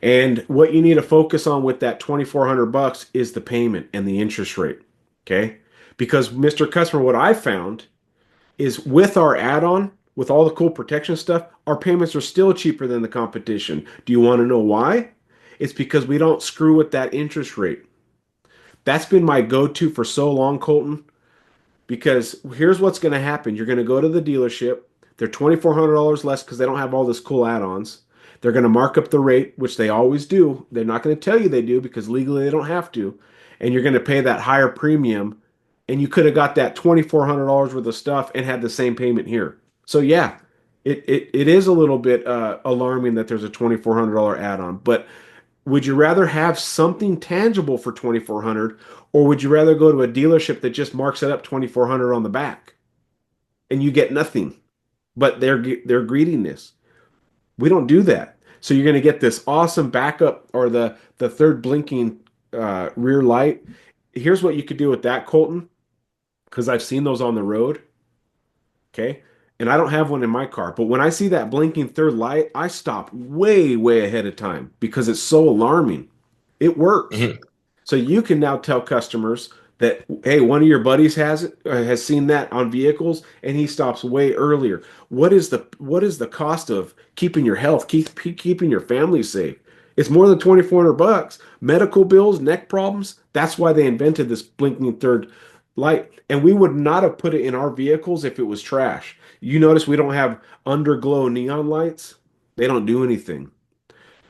And what you need to focus on with that 2,400 bucks is the payment and the interest rate. Okay? Because Mr. Customer, what I found is with our add-on, with all the cool protection stuff, our payments are still cheaper than the competition. Do you want to know why? It's because we don't screw with that interest rate. That's been my go-to for so long, Colton, because here's what's going to happen. You're going to go to the dealership. They're $2,400 less because they don't have all this cool add-ons. They're going to mark up the rate, which they always do. They're not going to tell you they do because legally they don't have to. And you're going to pay that higher premium. And you could have got that $2,400 worth of stuff and had the same payment here. So yeah, it is a little bit alarming that there's a $2,400 add-on. But would you rather have something tangible for 2,400 or would you rather go to a dealership that just marks it up 2,400 on the back and you get nothing but their greediness? We don't do that. So you're going to get this awesome backup or the third blinking rear light. Here's what you could do with that, Colton, because I've seen those on the road. Okay. And I don't have one in my car, but when I see that blinking third light, I stop way, way ahead of time because it's so alarming. It works. Mhm. So you can now tell customers that, hey, one of your buddies has seen that on vehicles and he stops way earlier. What is the cost of keeping your health, keeping your family safe? It's more than 2,400 bucks. Medical bills, neck problems. That's why they invented this blinking third light. And we would not have put it in our vehicles if it was trash. You notice we don't have underglow neon lights. They don't do anything.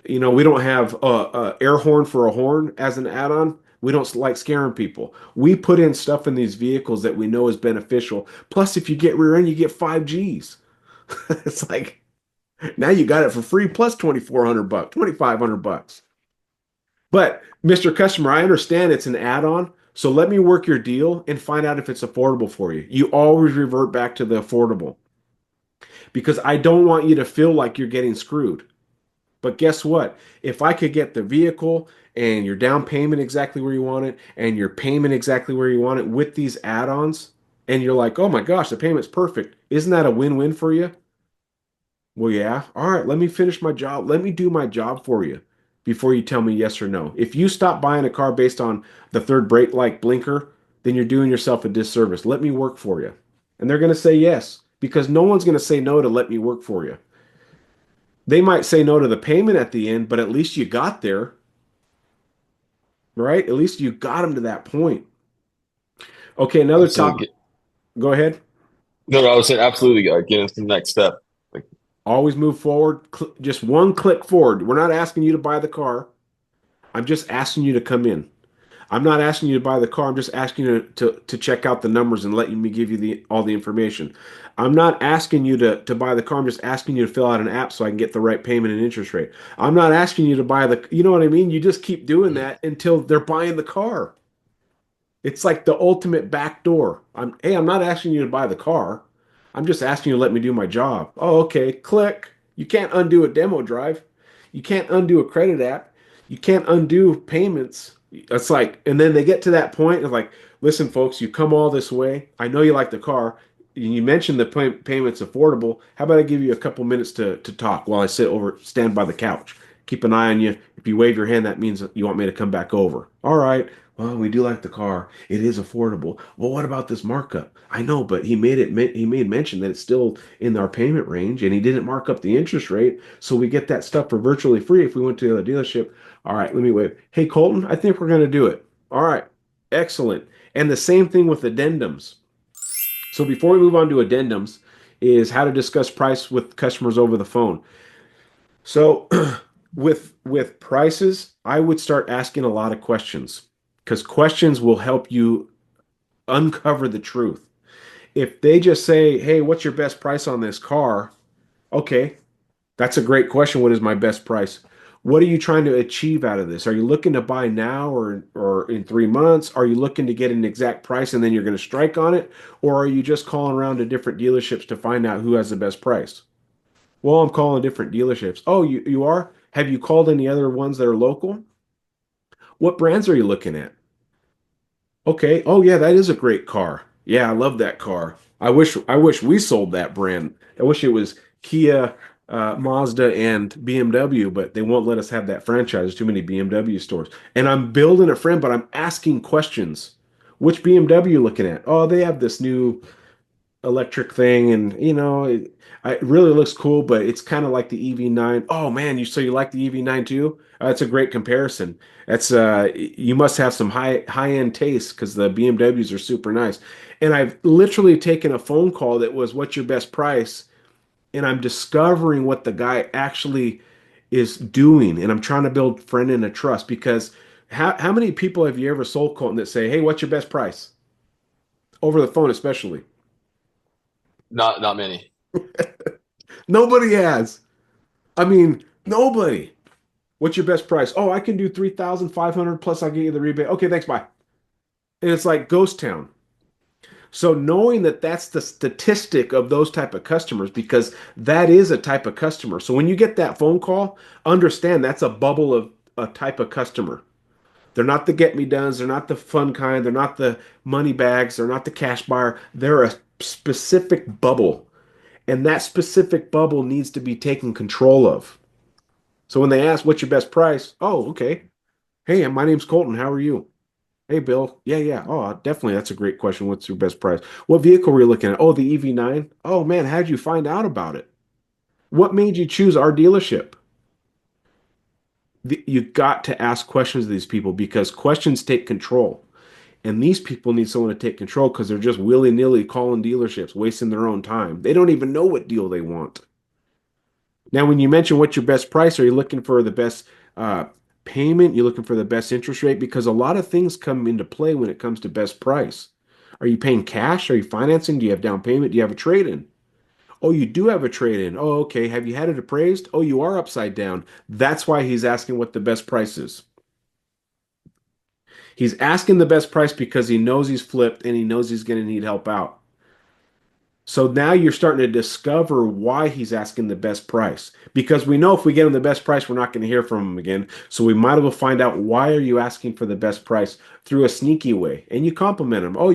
We don't have a air horn for a horn as an add-on. We don't like scaring people. We put in stuff in these vehicles that we know is beneficial. Plus, if you get rear end, you get 5Gs. It's like now you got it for free plus 2,400 bucks, 2,500 bucks. But Mr. Customer, I understand it's an add-on. So let me work your deal and find out if it's affordable for you. You always revert back to the affordable because I don't want you to feel like you're getting screwed. But guess what? If I could get the vehicle and your down payment exactly where you want it and your payment exactly where you want it with these add-ons, and you're like, oh my gosh, the payment's perfect. Isn't that a win-win for you? Well, yeah. All right, let me finish my job. Let me do my job for you before you tell me yes or no. If you stop buying a car based on the third brake light blinker, then you're doing yourself a disservice. Let me work for you. And they're going to say yes because no one's going to say no to let me work for you. They might say no to the payment at the end, but at least you got there, right? At least you got them to that point. Okay, another topic. Absolutely. Go ahead. No, no, I was saying absolutely get into the next step. Like, Always move forward. Just one click forward. We're not asking you to buy the car. I'm just asking you to come in. I'm not asking you to buy the car. I'm just asking you to check out the numbers and let me give you all the information. I'm not asking you to buy the car. I'm just asking you to fill out an app so I can get the right payment and interest rate. I'm not asking you to buy you know what I mean? You just keep doing mhm. that until they're buying the car. It's like the ultimate back door. Hey, I'm not asking you to buy the car. I'm just asking you to let me do my job. Oh, okay. Click. You can't undo a demo drive. You can't undo a credit app. You can't undo payments. It's like, and then they get to that point of like, listen, folks, you come all this way. I know you like the car. You mentioned the payment's affordable. How about I give you a couple minutes to talk while I stand by the couch? Keep an eye on you. If you wave your hand, that means you want me to come back over. All right. Well, we do like the car. It is affordable. Well, what about this markup? I know, but he made mention that it's still in our payment range and he didn't mark up the interest rate, so we get that stuff for virtually free if we went to the other dealership. All right, let me wait. Hey, Colton, I think we're going to do it. All right. Excellent. And the same thing with addendums. So before we move on to addendums is how to discuss price with customers over the phone. So with prices, I would start asking a lot of questions because questions will help you uncover the truth. If they just say, "Hey, what's your best price on this car?" Okay, that's a great question. What is my best price? What are you trying to achieve out of this? Are you looking to buy now or in 3 months? Are you looking to get an exact price and then you're going to strike on it? Or are you just calling around to different dealerships to find out who has the best price? Well, I'm calling different dealerships. Oh, you are? Have you called any other ones that are local? What brands are you looking at? Okay. Oh yeah, that is a great car. Yeah, I love that car. I wish we sold that brand. I wish it was Kia, Mazda, and BMW, but they won't let us have that franchise. There's too many BMW stores. And I'm building a friend, but I'm asking questions. Which BMW looking at? Oh, they have this new electric thing, and it really looks cool, but it's kind of like the EV9. Oh man, you like the EV9 too? That's a great comparison. That's you must have some high-end taste because the BMWs are super nice. And I've literally taken a phone call that was, "What's your best price?" And I'm discovering what the guy actually is doing, and I'm trying to build friend and a trust because how many people have you ever sold Colton that say, "Hey, what's your best price?" Over the phone, especially. Not many. Nobody has. I mean, nobody. What's your best price? Oh, I can do 3,500 plus I'll get you the rebate. Okay, thanks, bye. And it's like ghost town. So knowing that that's the statistic of those type of customers, because that is a type of customer. So when you get that phone call, understand that's a bubble of a type of customer. They're not the get me dones. They're not the fun kind. They're not the money bags. They're not the cash buyer. They're a specific bubble. And that specific bubble needs to be taken control of. So when they ask, "What's your best price?" Oh, okay. Hey, my name's Colton. How are you? Hey, Bill. Yeah, yeah. Oh, definitely. That's a great question. What's your best price? What vehicle were you looking at? Oh, the EV9. Oh, man. How'd you find out about it? What made you choose our dealership? You got to ask questions of these people because questions take control. And these people need someone to take control because they're just willy-nilly calling dealerships, wasting their own time. They don't even know what deal they want. Now, when you mention what's your best price, are you looking for the best uh, payment? You're looking for the best interest rate? Because a lot of things come into play when it comes to best price. Are you paying cash? Are you financing? Do you have down payment? Do you have a trade-in? Oh, you do have a trade-in. Oh, okay. Have you had it appraised? Oh, you are upside down. That's why he's asking what the best price is. He's asking the best price because he knows he's flipped and he knows he's going to need help out. So now you're starting to discover why he's asking the best price. Because we know if we get him the best price, we're not going to hear from him again. So we might as well find out why are you asking for the best price through a sneaky way. And you compliment him. Oh,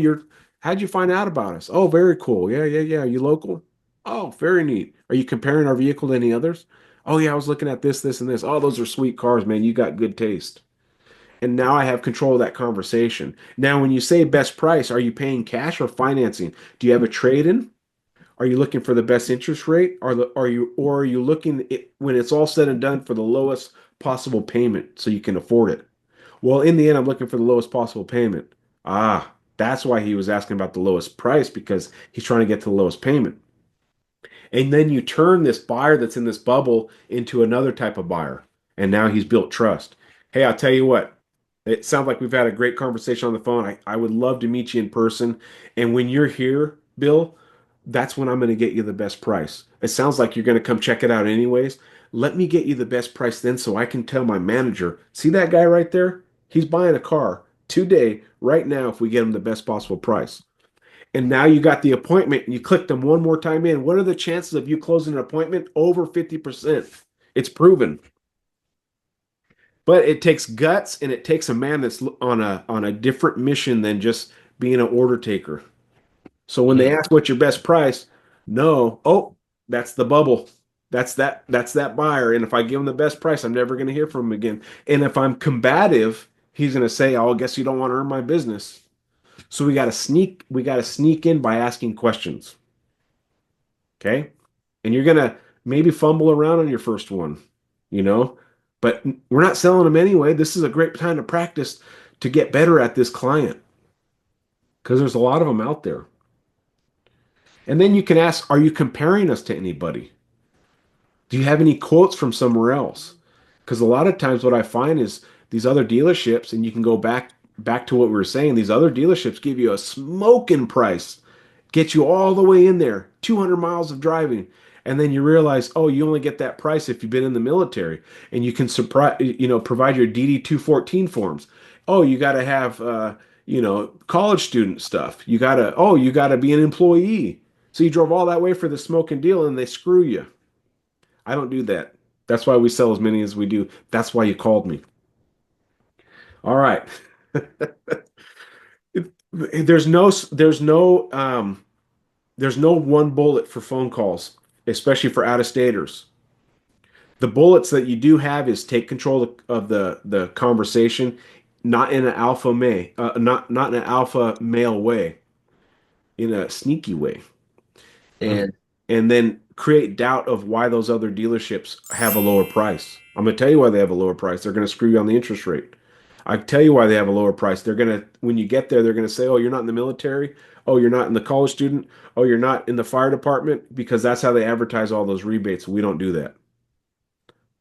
how'd you find out about us? Oh, very cool. Yeah, yeah, yeah. You local? Oh, very neat. Are you comparing our vehicle to any others? Oh yeah, I was looking at this, this, and this. Oh, those are sweet cars, man. You got good taste. And now I have control of that conversation. Now, when you say best price, are you paying cash or financing? Do you have a trade-in? Are you looking for the best interest rate? Are you looking when it's all said and done for the lowest possible payment so you can afford it? Well, in the end, I'm looking for the lowest possible payment. Ah, that's why he was asking about the lowest price because he's trying to get to the lowest payment. And then you turn this buyer that's in this bubble into another type of buyer. And now he's built trust. Hey, I'll tell you what, it sounds like we've had a great conversation on the phone. I would love to meet you in person. And when you're here, Bill, that's when I'm going to get you the best price. It sounds like you're going to come check it out anyways. Let me get you the best price then so I can tell my manager, see that guy right there? He's buying a car today, right now, if we get him the best possible price. And now you got the appointment and you click them one more time in. What are the chances of you closing an appointment? Over 50%. It's proven. But it takes guts and it takes a man that's on a different mission than just being an order taker. So when they Mhm. ask what's your best price, no, oh, that's the bubble. That's that buyer. And if I give him the best price, I'm never going to hear from him again. And if I'm combative, he's going to say, "Oh, I guess you don't want to earn my business." So we got to sneak in by asking questions. Okay. And you're going to maybe fumble around on your first one, you know, but we're not selling them anyway. This is a great time to practice to get better at this client because there's a lot of them out there. And then you can ask, are you comparing us to anybody? Do you have any quotes from somewhere else? Because a lot of times what I find is these other dealerships, and you can go back to what we were saying, these other dealerships give you a smoking price, get you all the way in there, 200 miles of driving. And then you realize, oh, you only get that price if you've been in the military, and you can provide your DD 214 forms. Oh, you got to have, college student stuff. You got to be an employee. So you drove all that way for the smoking deal, and they screw you. I don't do that. That's why we sell as many as we do. That's why you called me. All right. There's no one bullet for phone calls, especially for out-of-staters. The bullets that you do have is take control of the conversation, not in an not in an alpha male way, in a sneaky way. Mhm. and and then create doubt of why those other dealerships have a lower price. I'm going to tell you why they have a lower price. They're going to screw you on the interest rate. I tell you why they have a lower price. They're going to, when you get there, they're going to say, "Oh, you're not in the military. Oh, you're not in the college student. Oh, you're not in the fire department," because that's how they advertise all those rebates. We don't do that.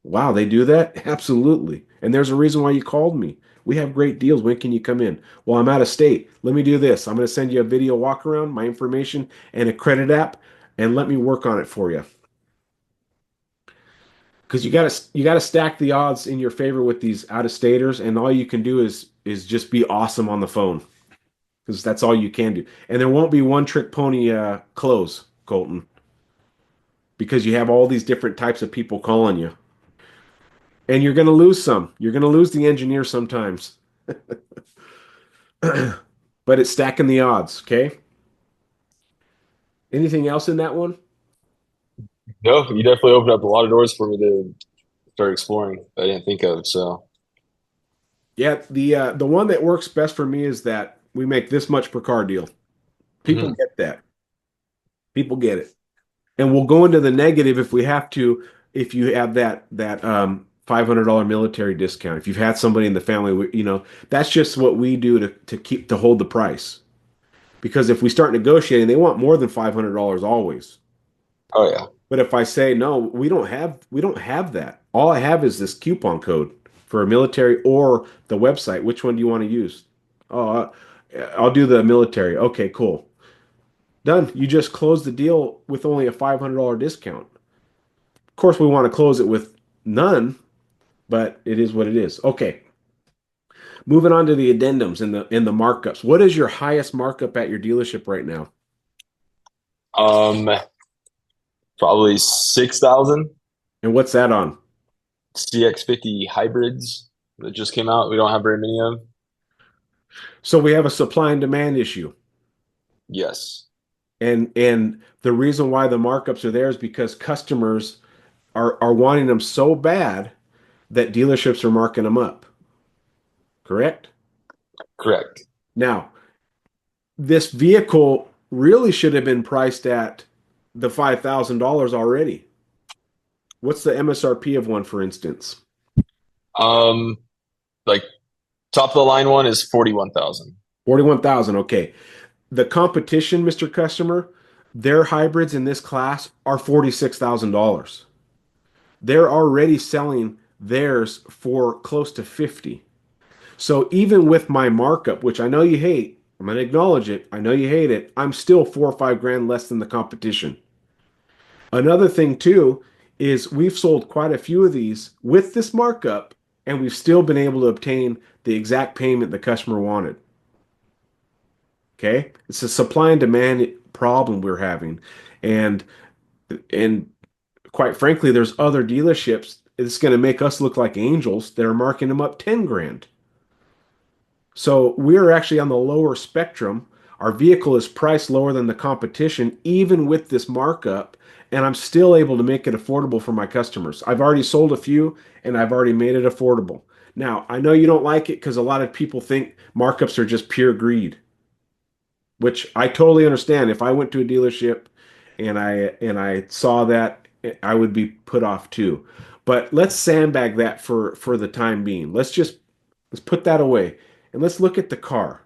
Wow, they do that? Absolutely. And there's a reason why you called me. We have great deals. When can you come in? Well, I'm out of state. Let me do this. I'm going to send you a video walk around, my information, and a credit app, and let me work on it for you. Because you gotta stack the odds in your favor with these out-of-staters, and all you can do is just be awesome on the phone. Because that's all you can do. And there won't be one trick pony close, Colton, because you have all these different types of people calling you. And you're gonna lose some. You're gonna lose the engineer sometimes. But it's stacking the odds, okay? Anything else in that one? No, you definitely opened up a lot of doors for me to start exploring that I didn't think of. So, Yeah, the one that works best for me is that we make this much per car deal. People mhm. get that. People get it. And we'll go into the negative if we have to, if you have that $500 military discount. If you've had somebody in the family, that's just what we do to hold the price. Because if we start negotiating, they want more than $500 always. Oh yeah. But if I say no, we don't have that. All I have is this coupon code for a military or the website. Which one do you want to use? Oh, I'll do the military. Okay, cool. Done. You just closed the deal with only a $500 discount. Of course, we want to close it with none, but it is what it is. Okay. Moving on to the addendums and the markups. What is your highest markup at your dealership right now? Um, Probably 6,000 And what's that on? CX50 hybrids that just came out. We don't have very many of. So we have a supply and demand issue. Yes. And the reason why the markups are there is because customers are wanting them so bad that dealerships are marking them up. Correct? Correct. Now, this vehicle really should have been priced at the $5,000 already. What's the MSRP of one, for instance? Um, like top of the line one is 41,000. 41,000. Okay. The competition, Mr. Customer, their hybrids in this class are $46,000. They're already selling theirs for close to 50. So even with my markup, which I know you hate, I'm going to acknowledge it. I know you hate it. I'm still 4 or 5 grand less than the competition. Another thing too is we've sold quite a few of these with this markup, and we've still been able to obtain the exact payment the customer wanted. Okay? It's a supply and demand problem we're having. And and quite frankly, there's other dealerships. It's going to make us look like angels that are marking them up 10 grand. So we're actually on the lower spectrum. Our vehicle is priced lower than the competition, even with this markup, and I'm still able to make it affordable for my customers. I've already sold a few and I've already made it affordable. Now, I know you don't like it because a lot of people think markups are just pure greed, which I totally understand. If I went to a dealership and I saw that, I would be put off too. But let's sandbag that for the time being. Let's put that away and let's look at the car.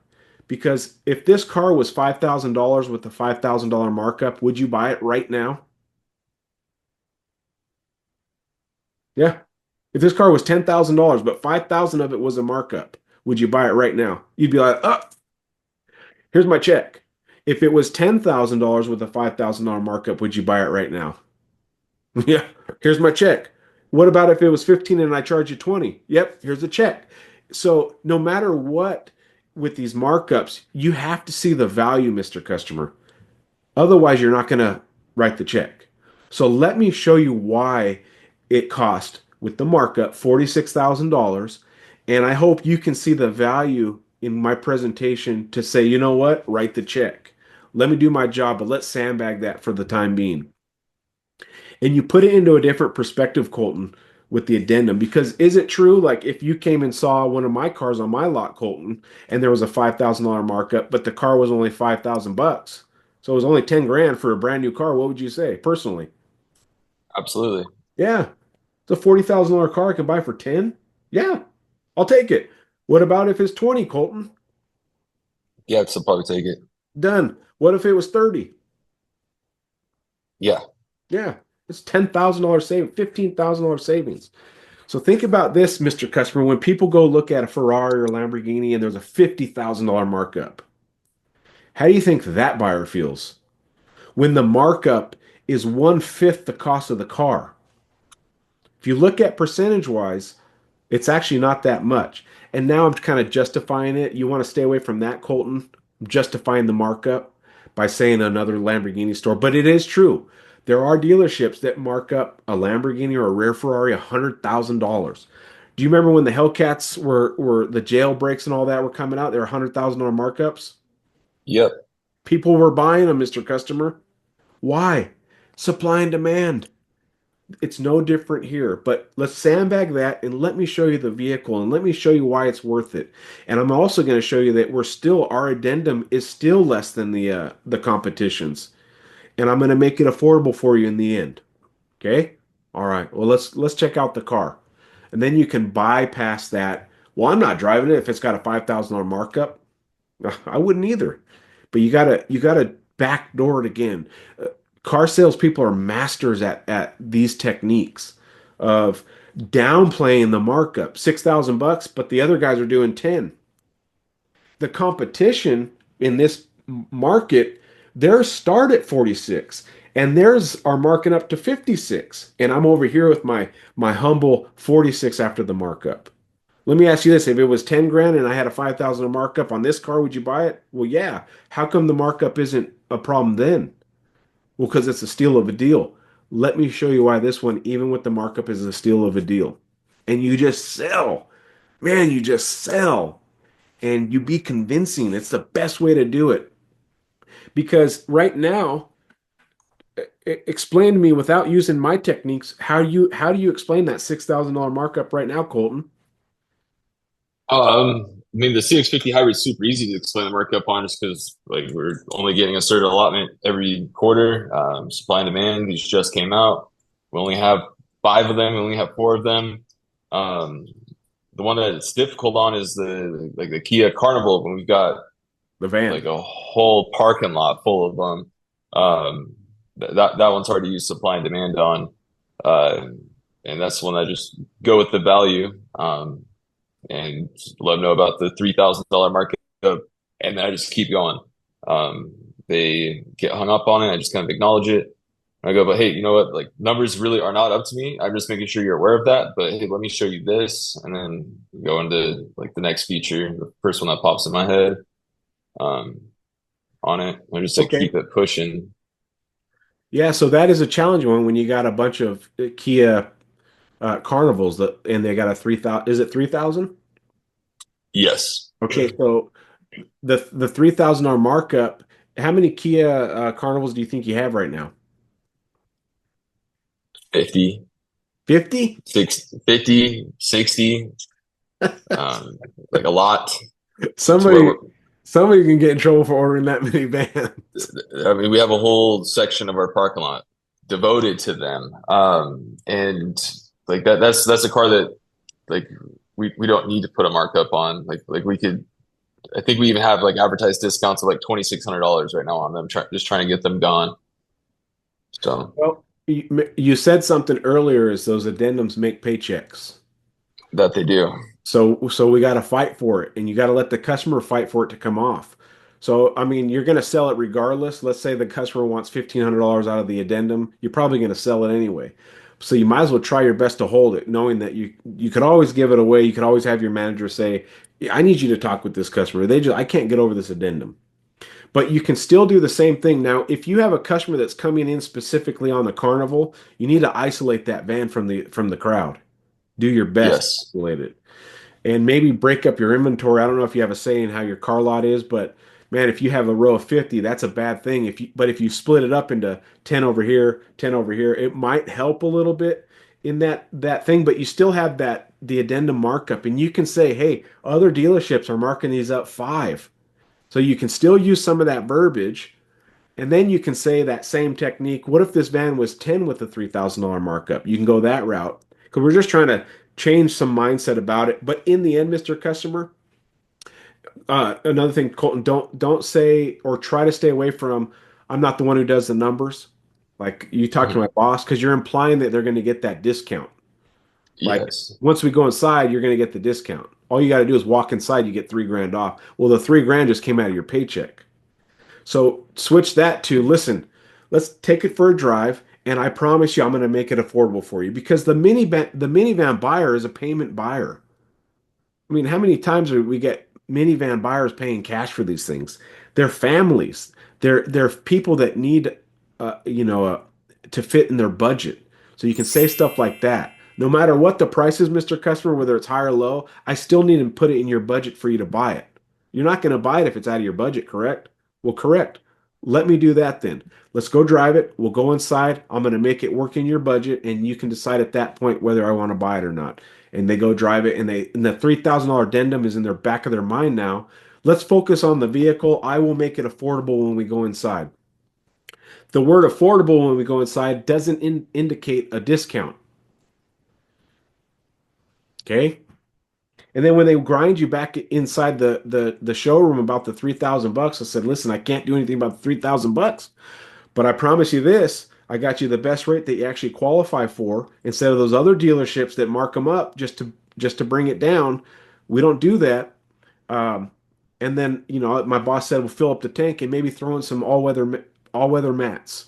Because if this car was $5,000 with a $5,000 markup, would you buy it right now? Yeah. If this car was $10,000, but 5,000 of it was a markup, would you buy it right now? You'd be like, oh, here's my check. If it was $10,000 with a $5,000 markup, would you buy it right now? Yeah, here's my check. What about if it was 15 and I charge you 20? Yep, here's the check. So no matter what with these markups, you have to see the value, Mr. Customer. Otherwise, you're not going to write the check. So let me show you why it cost with the markup $46,000. And I hope you can see the value in my presentation to say, you know what, write the check. Let me do my job, but let's sandbag that for the time being. And you put it into a different perspective, Colton, with the addendum. Because is it true, like if you came and saw one of my cars on my lot, Colton, and there was a $5,000 markup, but the car was only 5,000 bucks, so it was only 10 grand for a brand new car, what would you say personally? Absolutely. Yeah, it's a $40,000 car I can buy for 10. Yeah, I'll take it. What about if it's 20, Colton? Yeah, so probably take it. Done. What if it was 30? Yeah, Yeah, it's $10,000 savings, $15,000 savings. So think about this, Mr. Customer. When people go look at a Ferrari or Lamborghini and there's a $50,000 markup, how do you think that buyer feels? When the markup is one-fifth the cost of the car. If you look at percentage wise, it's actually not that much. And now I'm kind of justifying it. You want to stay away from that, Colton. I'm justifying the markup by saying another Lamborghini store. But it is true. There are dealerships that mark up a Lamborghini or a rare Ferrari $100,000. Do you remember when the Hellcats were the jailbreaks and all that were coming out? They were $100,000 markups. yep. People were buying them, Mr. Customer. Why? Supply and demand. It's no different here. But let's sandbag that and let me show you the vehicle and let me show you why it's worth it. And I'm also going to show you that our addendum is still less than the competitions. And I'm going to make it affordable for you in the end. Okay? All right. Well, let's check out the car. And then you can bypass that. Well, I'm not driving it if it's got a $5,000 markup. I wouldn't either. But you gotta backdoor it again. Car salespeople are masters at these techniques of downplaying the markup. 6,000 bucks, but the other guys are doing 10. The competition in this market, theirs start at 46 and theirs are marking up to 56. And I'm over here with my humble 46 after the markup. Let me ask you this. If it was 10 grand and I had a 5,000 markup on this car, would you buy it? Well, yeah. How come the markup isn't a problem then? Well, because it's a steal of a deal. Let me show you why this one, even with the markup, is a steal of a deal. And you just sell. Man, you just sell. And you be convincing. It's the best way to do it. Because right now, explain to me without using my techniques, how do you explain that $6,000 markup right now, Colton? I mean, the CX-50 hybrid is super easy to explain the markup on just because like we're only getting a certain allotment every quarter. Supply and demand, these just came out. We only have five of them. We only have four of them. Um, the one that it's difficult on is the Kia Carnival when we've got The van. like a whole parking lot full of them. That one's hard to use supply and demand on. Uh, and that's the one I just go with the value. And let them know about the $3,000 markup, and then I just keep going. They get hung up on it. I just kind of acknowledge it. I go, but hey, you know what? Like numbers really are not up to me. I'm just making sure you're aware of that. But hey, let me show you this, and then go into like the next feature, the first one that pops in my head, um, on it. I just like Okay. keep it pushing. Yeah, so that is a challenging one when you got a bunch of Kia Carnivals that and they got a 3,000. Is it 3,000? Yes, Okay, so the $3,000 markup. How many Kia Carnivals do you think you have right now? 50, 50? 60, 50, 60, like a lot to where Somebody somebody can get in trouble for ordering that many vans. I mean, we have a whole section of our parking lot devoted to them. And like that's a car that like we don't need to put a markup on. Like we could, I think we even have like advertised discounts of like $2,600 right now on them, just trying to get them gone. So Well, you said something earlier is those addendums make paychecks. that they do. So we got to fight for it, and you got to let the customer fight for it to come off. So I mean, you're going to sell it regardless. Let's say the customer wants $1,500 out of the addendum, you're probably going to sell it anyway. So you might as well try your best to hold it, knowing that you could always give it away. You could always have your manager say, "Yeah, I need you to talk with this customer. I can't get over this addendum." But you can still do the same thing. Now, if you have a customer that's coming in specifically on the carnival, you need to isolate that van from the crowd. Do your best to Yes. isolate it and maybe break up your inventory. I don't know if you have a saying how your car lot is, but man, if you have a row of 50, that's a bad thing. If you split it up into 10 over here, 10 over here, it might help a little bit in that thing, but you still have the addendum markup and you can say, "Hey, other dealerships are marking these up 5." So you can still use some of that verbiage and then you can say that same technique. What if this van was 10 with a $3,000 markup? You can go that route because we're just trying to change some mindset about it. But in the end, Mr. Customer, another thing, Colton, don't say or try to stay away from, "I'm not the one who does the numbers." Like you talk to Mhm. my boss because you're implying that they're going to get that discount. Like Yes. once we go inside, you're going to get the discount. All you got to do is walk inside, you get 3 grand off. Well, the 3 grand just came out of your paycheck. So switch that to, "Listen, let's take it for a drive, and I promise you I'm going to make it affordable for you," because the minivan buyer is a payment buyer. I mean, how many times do we get minivan buyers paying cash for these things? They're families. They're people that need, you know, to fit in their budget. So you can say stuff like that. No matter what the price is, Mr. Customer, whether it's high or low, I still need to put it in your budget for you to buy it. You're not going to buy it if it's out of your budget, correct? Well, correct. Let me do that then. Let's go drive it. We'll go inside. I'm going to make it work in your budget, and you can decide at that point whether I want to buy it or not. And they go drive it, and the $3,000 addendum is in their back of their mind now. Let's focus on the vehicle. I will make it affordable when we go inside. The word affordable when we go inside doesn't indicate a discount. Okay. And then when they grind you back inside the showroom about the 3,000 bucks, I said, "Listen, I can't do anything about the 3,000 bucks, but I promise you this, I got you the best rate that you actually qualify for instead of those other dealerships that mark them up just to bring it down. We don't do that." Um, and then, my boss said, "We'll fill up the tank and maybe throw in some all weather mats."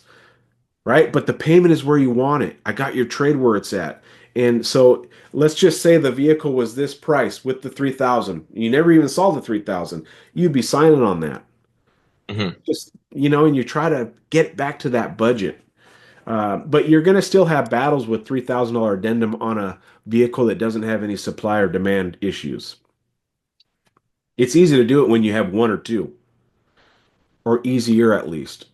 Right? But the payment is where you want it. I got your trade where it's at. And so let's just say the vehicle was this price with the 3,000. You never even saw the 3,000. You'd be signing on that. Hmm. Just, and you try to get back to that budget. But you're going to still have battles with $3,000 addendum on a vehicle that doesn't have any supply or demand issues. It's easy to do it when you have one or two, or easier at least.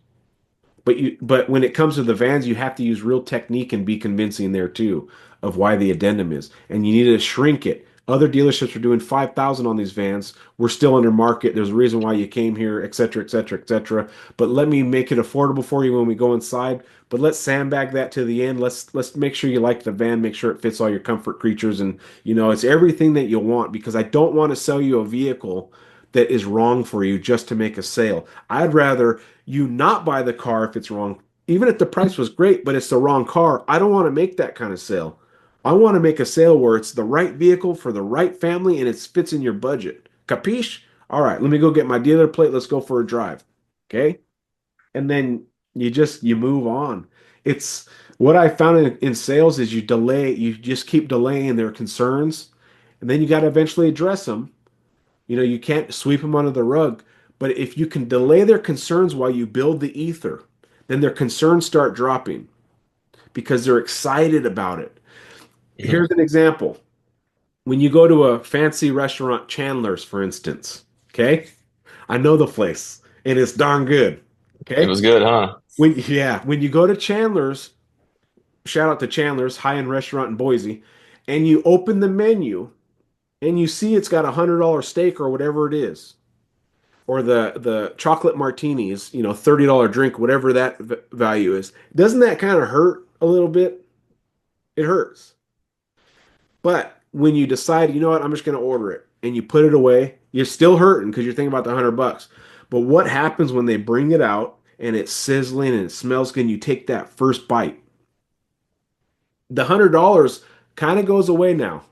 But when it comes to the vans, you have to use real technique and be convincing there too of why the addendum is. And you need to shrink it. Other dealerships are doing 5,000 on these vans. We're still under market. There's a reason why you came here, et cetera, et cetera, et cetera. But let me make it affordable for you when we go inside. But let's sandbag that to the end. Let's make sure you like the van, make sure it fits all your comfort creatures, and it's everything that you want because I don't want to sell you a vehicle that is wrong for you just to make a sale. I'd rather you not buy the car if it's wrong, even if the price was great, but it's the wrong car. I don't want to make that kind of sale. I want to make a sale where it's the right vehicle for the right family and it fits in your budget. Capiche? All right, let me go get my dealer plate. Let's go for a drive. Okay? And then you move on. It's what I found in sales is you just keep delaying their concerns, and then you got to eventually address them. You can't sweep them under the rug. But if you can delay their concerns while you build the ether, then their concerns start dropping because they're excited about it. Hmm. Here's an example. When you go to a fancy restaurant, Chandler's, for instance, okay? I know the place and it's darn good. It Okay? was good, huh? When you go to Chandler's, shout out to Chandler's, high-end restaurant in Boise, and you open the menu and you see it's got $100 steak or whatever it is, or the chocolate martinis, $30 drink, whatever that value is. Doesn't that kind of hurt a little bit? It hurts. But when you decide, you know what, I'm just going to order it, and you put it away, you're still hurting because you're thinking about the $100. But what happens when they bring it out and it's sizzling and it smells good and you take that first bite? The $100 kind of goes away now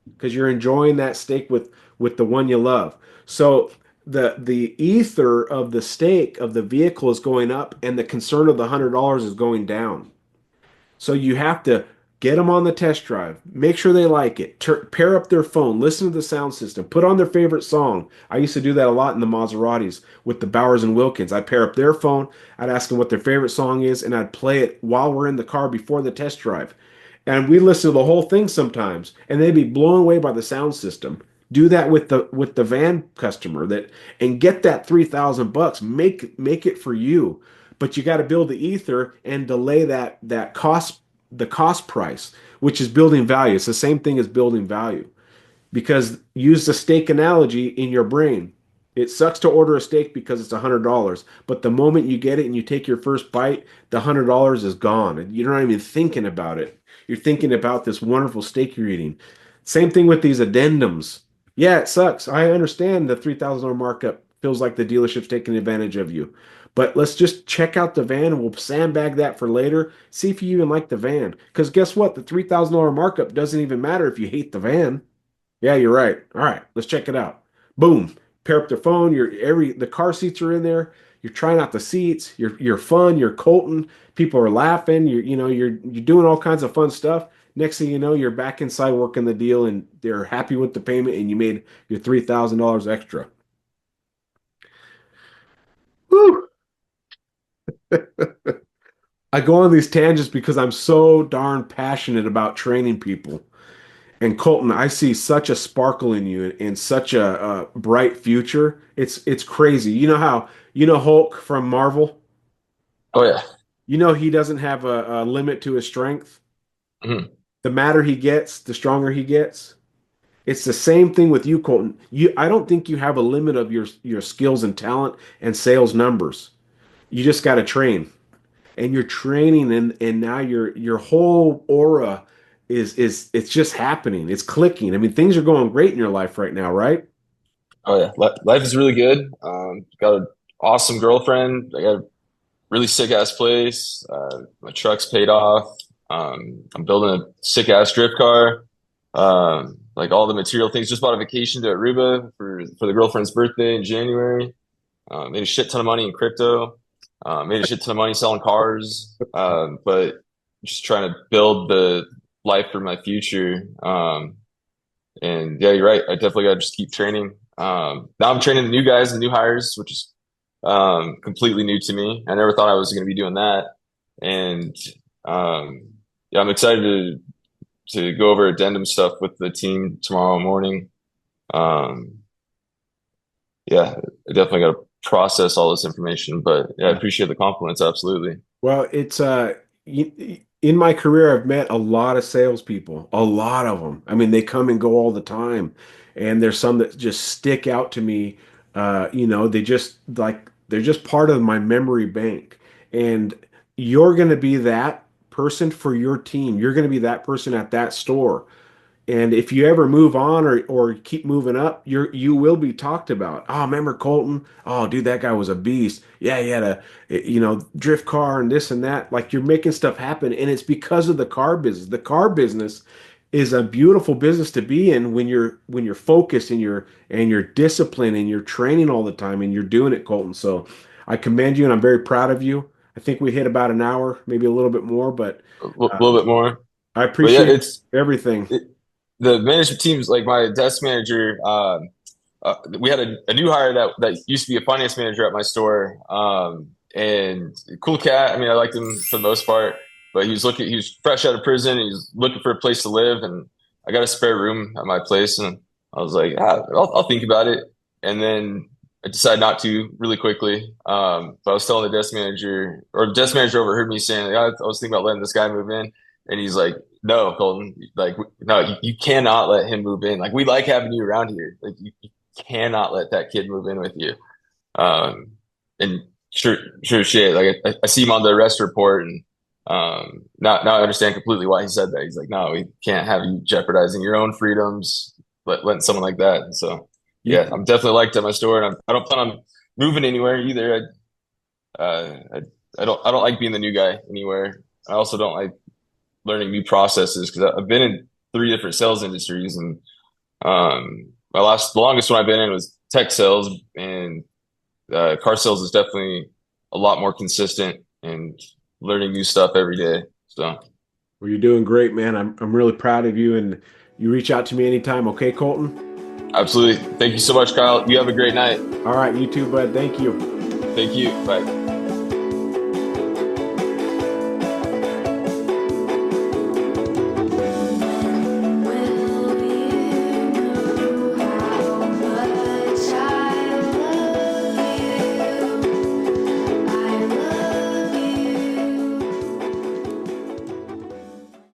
because you're enjoying that steak with the one you love. So the ether of the steak of the vehicle is going up and the concern of the $100 is going down. So you have to get them on the test drive, make sure they like it, pair up their phone, listen to the sound system, put on their favorite song. I used to do that a lot in the Maseratis with the Bowers and Wilkins. I'd pair up their phone, I'd ask them what their favorite song is, and I'd play it while we're in the car before the test drive. And we listen to the whole thing sometimes, and they'd be blown away by the sound system. Do that with the van customer that and get that 3,000 bucks. Make it for you. But you got to build the ether and delay that cost price, which is building value. It's the same thing as building value because use the steak analogy in your brain. It sucks to order a steak because it's $100, but the moment you get it and you take your first bite, the $100 is gone. You're not even thinking about it. You're thinking about this wonderful steak you're eating. Same thing with these addendums. Yeah, it sucks. I understand the $3,000 markup feels like the dealership's taking advantage of you. But let's just check out the van and we'll sandbag that for later. See if you even like the van. Because guess what? The $3,000 markup doesn't even matter if you hate the van. Yeah, you're right. All right, let's check it out. Boom. Pair up their phone. The car seats are in there. You're trying out the seats. You're fun. You're Colton. People are laughing. You're doing all kinds of fun stuff. Next thing you know, you're back inside working the deal, and they're happy with the payment, and you made your $3,000 extra. Woo! I go on these tangents because I'm so darn passionate about training people. And Colton, I see such a sparkle in you and such a bright future. It's crazy. Hulk from Marvel? Oh yeah. He doesn't have a limit to his strength. Hmm. The madder he gets, the stronger he gets. It's the same thing with you, Colton. I don't think you have a limit of your skills and talent and sales numbers. You just got to train. And you're training and now your whole aura is it's just happening. It's clicking. I mean, things are going great in your life right now, right? Oh yeah. Life is really good. Got an awesome girlfriend. I got a really sick ass place. My truck's paid off. I'm building a sick ass drift car. Like all the material things. Just bought a vacation to Aruba for the girlfriend's birthday in January. Made a shit ton of money in crypto. Made a shit ton of money selling cars. But just trying to build the life for my future. And yeah, you're right. I definitely got to just keep training. Now I'm training the new guys, the new hires, which is completely new to me. I never thought I was going to be doing that. And yeah, I'm excited to go over addendum stuff with the team tomorrow morning. Um, yeah, I definitely got to process all this information. But yeah, I appreciate the compliments. Absolutely. Well, it's in my career, I've met a lot of salespeople, a lot of them. I mean, they come and go all the time, and there's some that just stick out to me. They just like they're just part of my memory bank. And you're going to be that person for your team. You're going to be that person at that store. And if you ever move on or keep moving up, you will be talked about. Oh, remember Colton? Oh, dude, that guy was a beast. Yeah, he had a drift car and this and that. Like you're making stuff happen, and it's because of the car business. The car business is a beautiful business to be in when you're focused and you're disciplined and you're training all the time and you're doing it, Colton. So I commend you, and I'm very proud of you. I think we hit about an hour, maybe a little bit more, but Little bit more. I But yeah, appreciate everything. the management teams, like my desk manager. We had a new hire that used to be a finance manager at my store, and cool cat. I mean, I liked him for the most part, but he was fresh out of prison. He was looking for a place to live, and I got a spare room at my place, and I was like, I'll think about it. And then I decided not to really quickly. But I was telling the desk manager, or the desk manager overheard me saying, like, I was thinking about letting this guy move in, and he's like, "No, Colton, like, no, you cannot let him move in. Like, we like having you around here. Like, you cannot let that kid move in with you." Um, and sure shit. Like I see him on the arrest report, and now I understand completely why he said that. He's like, no, we can't have you jeopardizing your own freedoms, letting someone like that. And so, yeah, You, I'm definitely liked at my store, and I don't plan on moving anywhere either. I don't like being the new guy anywhere. I also don't like learning new processes because I've been in three different sales industries, and the longest one I've been in was tech sales, and car sales is definitely a lot more consistent and learning new stuff every day. So well, you're doing great, man. I'm really proud of you, and you reach out to me anytime, okay, Colton? absolutely. Thank you so much, Kyle. You have a great night. All right, you too, bud. Thank you. Thank you. Bye.